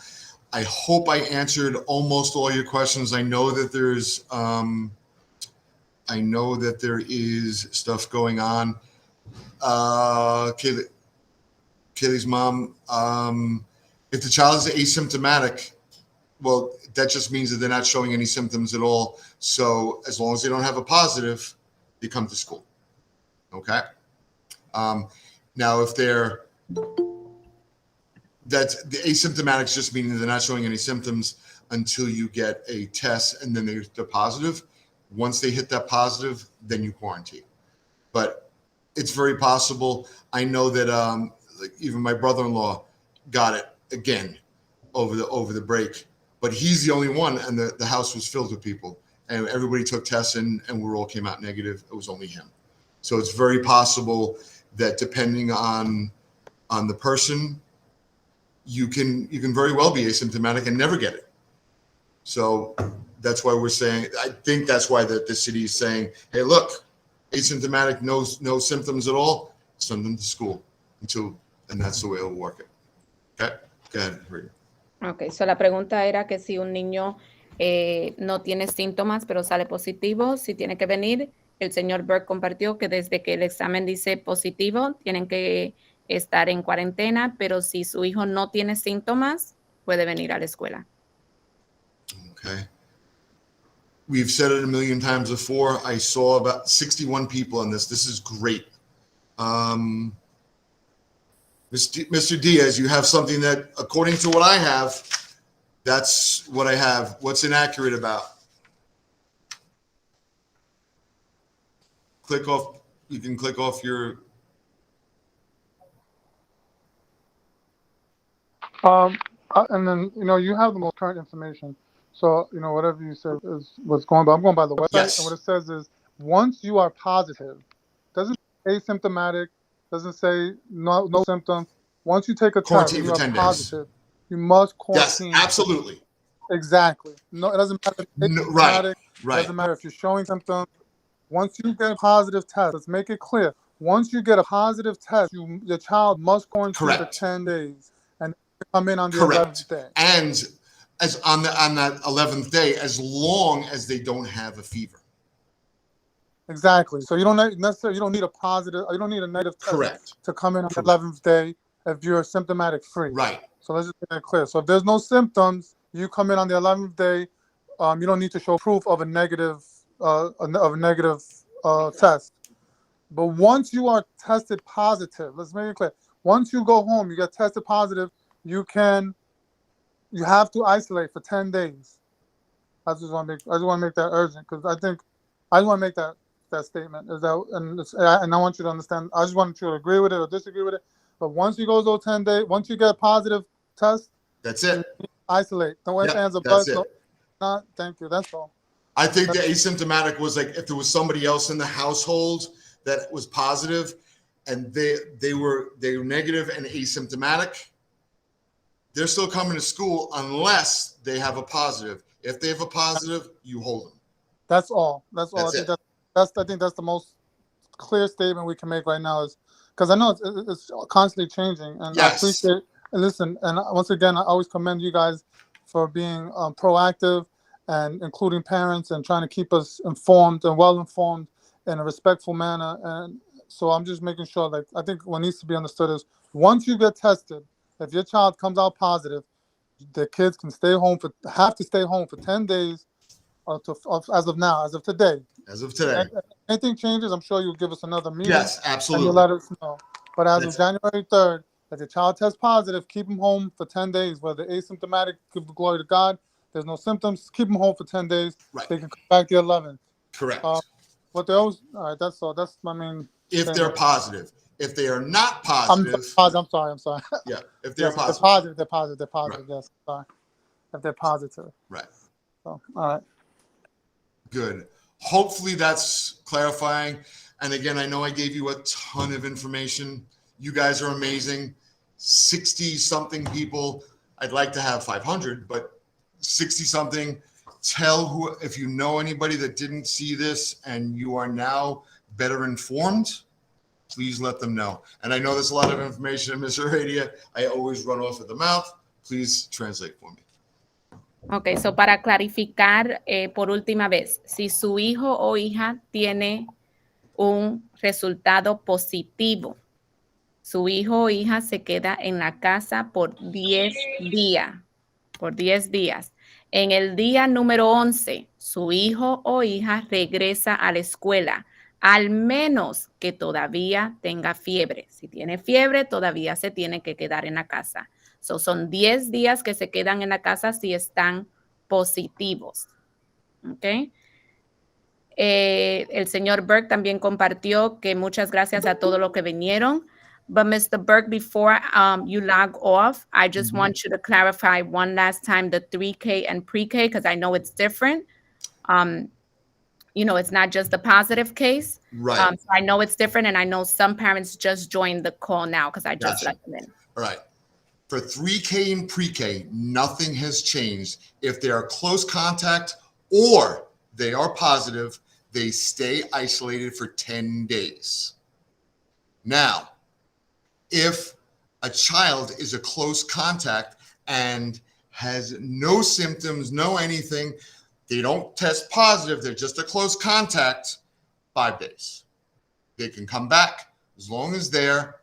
[SPEAKER 1] I hope I answered almost all your questions. I know that there is stuff going on. Kaylee's mom, if the child is asymptomatic, well, that just means that they're not showing any symptoms at all. So as long as they don't have a positive, they come to school. Okay. Now, if that's the asymptomatics, just meaning they're not showing any symptoms until you get a test and then they're positive. Once they hit that positive, then you quarantine. But it's very possible. I know that like even my brother-in-law got it again over the break, but he's the only one, and the house was filled with people, and everybody took tests and we all came out negative. It was only him. So it's very possible that depending on the person, you can very well be asymptomatic and never get it. So that's why we're saying, I think that's why the city is saying, hey, look, asymptomatic, no symptoms at all, send them to school and that's the way it'll work it. Okay, go ahead, Rita.
[SPEAKER 2] Ok, so la pregunta era que si un niño no tiene síntomas pero sale positivo, si tiene que venir. El señor Burke compartió que desde que el examen dice positivo, tienen que estar en cuarentena, pero si su hijo no tiene síntomas, puede venir a la escuela.
[SPEAKER 1] Okay. We've said it a million times before. I saw about 61 people on this. This is great. Mr. Diaz, you have something that, according to what I have, that's what I have. What's inaccurate about? You can click off your.
[SPEAKER 4] And then, you have the most current information. So, whatever you said is what's going on. I'm going by the website.
[SPEAKER 1] Yes.
[SPEAKER 4] And what it says is, once you are positive, doesn't say asymptomatic, doesn't say no symptoms. Once you take a
[SPEAKER 1] Quarantine
[SPEAKER 4] test,
[SPEAKER 1] for
[SPEAKER 4] and you
[SPEAKER 1] 10
[SPEAKER 4] are
[SPEAKER 1] days.
[SPEAKER 4] positive, you must
[SPEAKER 1] Yes,
[SPEAKER 4] quarantine.
[SPEAKER 1] absolutely.
[SPEAKER 4] Exactly. No, it doesn't matter if it's
[SPEAKER 1] No,
[SPEAKER 4] asymptomatic.
[SPEAKER 1] right.
[SPEAKER 4] It doesn't matter if you're showing symptoms. Once you get a positive test, let's make it clear. Once you get a positive test, your child must quarantine for
[SPEAKER 1] Correct.
[SPEAKER 4] 10 days and come in on the
[SPEAKER 1] Correct.
[SPEAKER 4] 11th day.
[SPEAKER 1] And as on that 11th day, as long as they don't have a fever.
[SPEAKER 4] Exactly. So you don't necessarily need a negative test
[SPEAKER 1] Correct.
[SPEAKER 4] to come in on the
[SPEAKER 1] Correct.
[SPEAKER 4] 11th day if you're symptomatic free.
[SPEAKER 1] Right.
[SPEAKER 4] So let's just make that clear. So if there's no symptoms, you come in on the 11th day. You don't need to show proof of a negative test. But once you are tested positive, let's make it clear. Once you go home, you get tested positive, you have to isolate for 10 days. I just want to make that urgent because I just want to make that statement is that, and I want you to understand. I just want you to agree with it or disagree with it. But once you go those 10 days, once you get a positive test,
[SPEAKER 1] that's it.
[SPEAKER 4] Isolate. Don't waste hands of blood. No, thank you. That's all.
[SPEAKER 1] I think the asymptomatic was like if there was somebody else in the household that was positive and they were negative and asymptomatic, they're still coming to school unless they have a positive. If they have a positive, you hold them.
[SPEAKER 4] That's all. That's all.
[SPEAKER 1] That's
[SPEAKER 4] I think that's the most clear statement we can make right now is because I know it's constantly changing, and
[SPEAKER 1] yes.
[SPEAKER 4] I appreciate. And listen, and once again, I always commend you guys for being proactive and including parents and trying to keep us informed and well informed in a respectful manner. And so I'm just making sure that I think what needs to be understood is once you get tested, if your child comes out positive, the kids can have to stay home for 10 days as of today.
[SPEAKER 1] As of today.
[SPEAKER 4] If anything changes, I'm sure you'll give us another meeting.
[SPEAKER 1] Yes, absolutely.
[SPEAKER 4] And you'll let us know. But as of January 3rd, if the child tests positive, keep them home for 10 days. Whether asymptomatic, give the glory to God. There's no symptoms, keep them home for 10 days.
[SPEAKER 1] Right.
[SPEAKER 4] They can come back the 11th.
[SPEAKER 1] Correct.
[SPEAKER 4] What they always, all right, that's all. That's my main.
[SPEAKER 1] If they're positive. If they are not positive.
[SPEAKER 4] I'm sorry.
[SPEAKER 1] Yeah. If they're positive.
[SPEAKER 4] They're positive. Right. Yes. Sorry. If they're positive.
[SPEAKER 1] Right.
[SPEAKER 4] So, all right.
[SPEAKER 1] Good. Hopefully that's clarifying. And again, I know I gave you a ton of information. You guys are amazing. 60 something people. I'd like to have 500, but 60 something. Tell who, if you know anybody that didn't see this and you are now better informed, please let them know. And I know there's a lot of information in Ms. Heredia. I always run off at the mouth. Please translate for me.
[SPEAKER 2] Ok, so para clarificar por última vez, si su hijo o hija tiene un resultado positivo, su hijo o hija se queda en la casa por 10 días. Por 10 días. En el día número 11, su hijo o hija regresa a la escuela, al menos que todavía tenga fiebre. Si tiene fiebre, todavía se tiene que quedar en la casa. So, son 10 días que se quedan en la casa si están positivos. ¿Ok? El señor Burke también compartió que muchas gracias a todos los que vinieron. But Mr. Burke, before you log off, I just want you to clarify one last time the 3K and pre-K, because I know it's different. It's not just the positive case.
[SPEAKER 1] Right.
[SPEAKER 2] So I know it's different, and I know some parents just joined the call now because I just
[SPEAKER 1] Gotcha.
[SPEAKER 2] let them in.
[SPEAKER 1] All right. For 3K and pre-K, nothing has changed. If they are close contact or they are positive, they stay isolated for 10 days. Now, if a child is a close contact and has no symptoms, no anything, they don't test positive, they're just a close contact, 5 days. They can come back as long as they're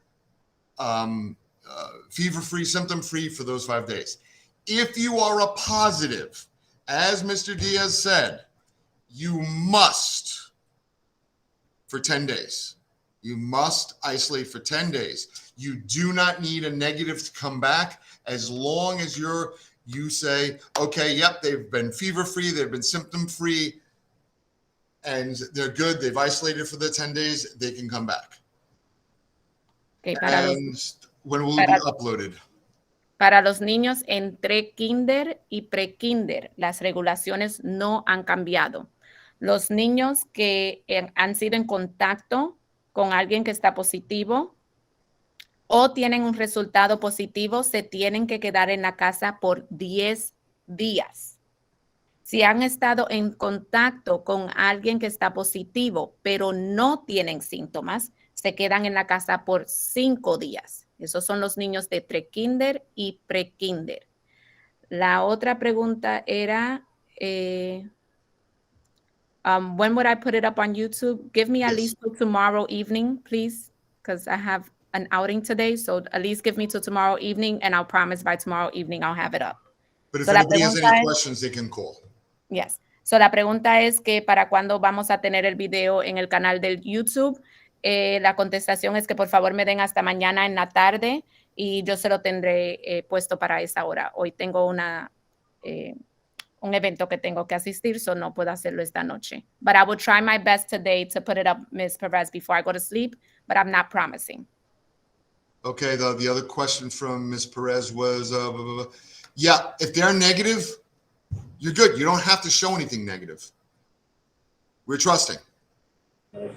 [SPEAKER 1] fever-free, symptom-free for those 5 days. If you are a positive, as Mr. Diaz said, you must, for 10 days, you must isolate for 10 days. You do not need a negative to come back as long as you say, okay, yep, they've been fever-free, they've been symptom-free, and they're good, they've isolated for the 10 days, they can come back.
[SPEAKER 2] Okay,
[SPEAKER 1] And when will it be uploaded?
[SPEAKER 2] Para los niños entre kinder y pre-kinder, las regulaciones no han cambiado. Los niños que han sido en contacto con alguien que está positivo o tienen un resultado positivo, se tienen que quedar en la casa por 10 días. Si han estado en contacto con alguien que está positivo, pero no tienen síntomas, se quedan en la casa por 5 días. Esos son los niños de pre-kinder y pre-kinder. La otra pregunta era, when would I put it up on YouTube? Give me at least till tomorrow evening, please, because I have an outing today. So at least give me till tomorrow evening, and I'll promise by tomorrow evening I'll have it up.
[SPEAKER 1] But if
[SPEAKER 2] So la
[SPEAKER 1] anybody has
[SPEAKER 2] pregunta
[SPEAKER 1] any questions, they can call.
[SPEAKER 2] Yes. So la pregunta es que para cuándo vamos a tener el video en el canal del YouTube. La contestación es que por favor me den hasta mañana en la tarde y yo se lo tendré puesto para esa hora. Hoy tengo un evento que tengo que asistir, so no puedo hacerlo esta noche. But I will try my best today to put it up, Ms. Perez, before I go to sleep, but I'm not promising.
[SPEAKER 1] Okay, the other question from Ms. Perez was, yeah, if they're negative, you're good. You don't have to show anything negative. We're trusting.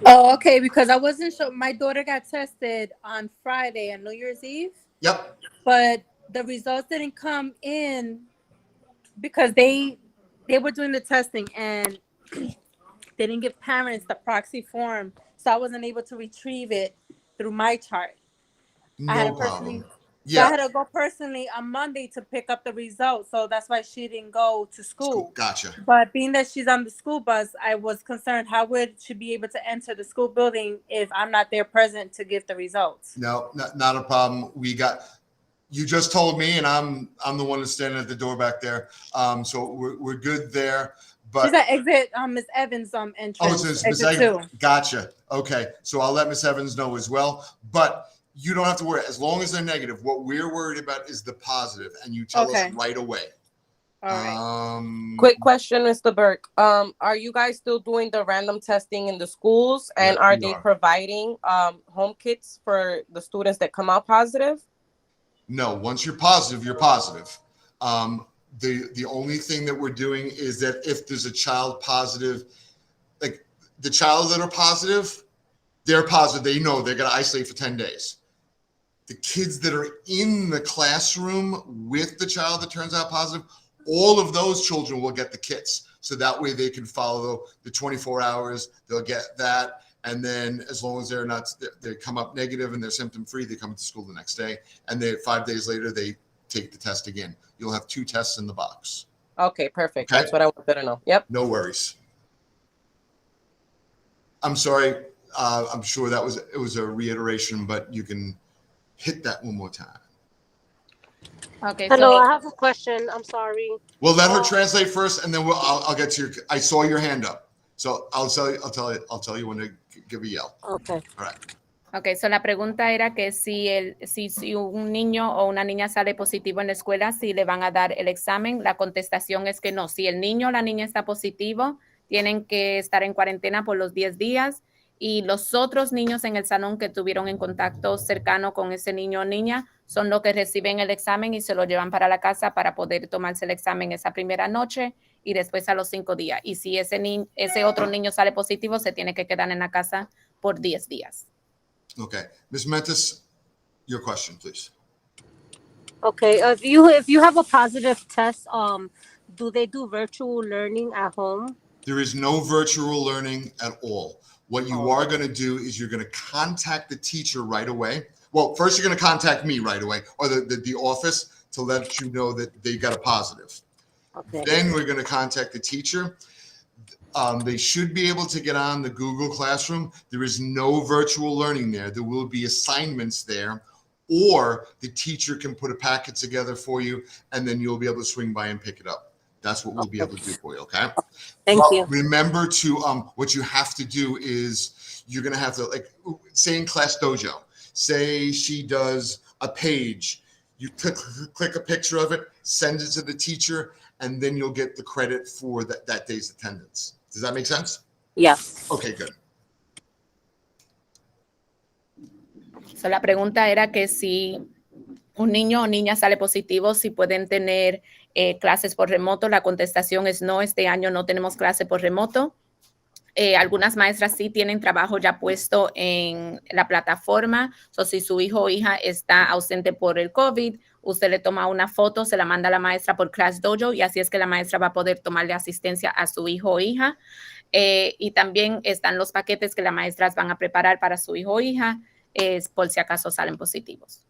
[SPEAKER 5] Oh, okay, because I wasn't sure. My daughter got tested on Friday on New Year's Eve.
[SPEAKER 1] Yep.
[SPEAKER 5] But the results didn't come in because they were doing the testing and they didn't give parents the proxy form. So I wasn't able to retrieve it through my chart.
[SPEAKER 1] No problem.
[SPEAKER 5] So I had to go personally on Monday to pick up the results. So that's why she didn't go to school.
[SPEAKER 1] Gotcha.
[SPEAKER 5] But being that she's on the school bus, I was concerned how would she be able to enter the school building if I'm not there present to give the results?
[SPEAKER 1] No, not a problem. You just told me, and I'm the one that's standing at the door back there. So we're good there. But
[SPEAKER 5] she's at exit Miss Evans entrance.
[SPEAKER 1] Oh, so it's Miss
[SPEAKER 5] exit
[SPEAKER 1] Evans.
[SPEAKER 5] 2.
[SPEAKER 1] Gotcha. Okay. So I'll let Miss Evans know as well. But you don't have to worry. As long as they're negative, what we're worried about is the positive, and you tell us right away.
[SPEAKER 5] All right.
[SPEAKER 6] Quick question, Mr. Burke. Are you guys still doing the random testing in the schools, and are they providing home kits for the students that come out positive?
[SPEAKER 1] No, once you're positive, you're positive. The only thing that we're doing is that if there's a child positive, like the child that are positive, they're positive. They know they're going to isolate for 10 days. The kids that are in the classroom with the child that turns out positive, all of those children will get the kits. So that way they can follow the 24 hours. They'll get that. And then as long as they come up negative and they're symptom free, they come to school the next day. And 5 days later, they take the test again. You'll have 2 tests in the box.
[SPEAKER 6] Okay, perfect.
[SPEAKER 1] Okay.
[SPEAKER 6] That's what I wanted to know. Yep.
[SPEAKER 1] No worries. I'm sorry. I'm sure it was a reiteration, but you can hit that one more time.
[SPEAKER 2] Okay,
[SPEAKER 7] Hello,
[SPEAKER 2] so,
[SPEAKER 7] I have a question. I'm sorry.
[SPEAKER 1] Well, let her translate first, and then I'll get to your. I saw your hand up, so I'll tell you when to give a yell.
[SPEAKER 7] Okay.
[SPEAKER 1] All right.
[SPEAKER 2] okay, so la pregunta era que si un niño o una niña sale positivo en la escuela, si le van a dar el examen. La contestación es que no. Si el niño o la niña está positivo, tienen que estar en cuarentena por los 10 días. Y los otros niños en el salón que tuvieron en contacto cercano con ese niño o niña son los que reciben el examen y se lo llevan para la casa para poder tomarse el examen esa primera noche y después a los 5 días. Y si ese otro niño sale positivo, se tiene que quedar en la casa por 10 días.
[SPEAKER 1] Okay, Ms. Mentis, your question, please.
[SPEAKER 7] Okay. If you have a positive test, do they do virtual learning at home?
[SPEAKER 1] There is no virtual learning at all. What you are going to do is you're going to contact the teacher right away. Well, first you're going to contact me right away, or the office, to let you know that they got a positive.
[SPEAKER 7] Okay.
[SPEAKER 1] Then we're going to contact the teacher. They should be able to get on the Google Classroom. There is no virtual learning there. There will be assignments there, or the teacher can put a packet together for you, and then you'll be able to swing by and pick it up. That's what we'll be able to do for you, okay?
[SPEAKER 7] Thank you.
[SPEAKER 1] Remember to, what you have to do is you're going to have to, like, say in Class Dojo, say she does a page, you click a picture of it, send it to the teacher, and then you'll get the credit for that day's attendance. Does that make sense?
[SPEAKER 7] Yes.
[SPEAKER 1] Okay, good.
[SPEAKER 2] So, la pregunta era que si un niño o niña sale positivo, si pueden tener clases por remoto. La contestación es no, este año no tenemos clase por remoto. Algunas maestras sí tienen trabajo ya puesto en la plataforma. So, si su hijo o hija está ausente por el COVID, usted le toma una foto, se la manda a la maestra por Class Dojo y así es que la maestra va a poder tomarle asistencia a su hijo o hija. Y también están los paquetes que las maestras van a preparar para su hijo o hija por si acaso salen positivos.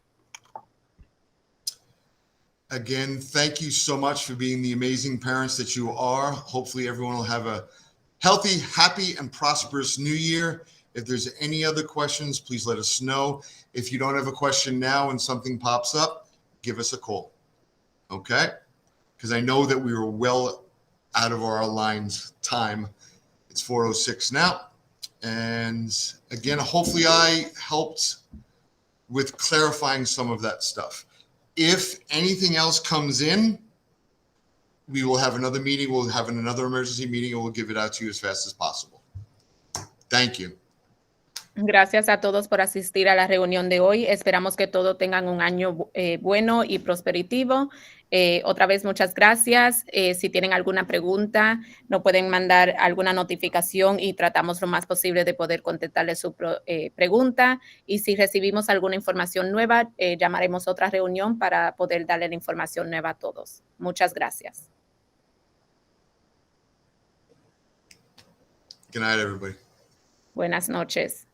[SPEAKER 1] Again, thank you so much for being the amazing parents that you are. Hopefully everyone will have a healthy, happy, and prosperous new year. If there's any other questions, please let us know. If you don't have a question now and something pops up, give us a call, okay? Because I know that we were well out of our aligned time. It's 4:06 now. And again, hopefully I helped with clarifying some of that stuff. If anything else comes in, we will have another meeting. We'll have another emergency meeting and we'll give it out to you as fast as possible. Thank you.
[SPEAKER 2] Gracias a todos por asistir a la reunión de hoy. Esperamos que todos tengan un año bueno y prosperitivo. Otra vez, muchas gracias. Si tienen alguna pregunta, nos pueden mandar alguna notificación y tratamos lo más posible de poder contestarles su pregunta. Y si recibimos alguna información nueva, llamaremos otra reunión para poder darle la información nueva a todos. Muchas gracias.
[SPEAKER 1] Good night, everybody.
[SPEAKER 2] Buenas noches.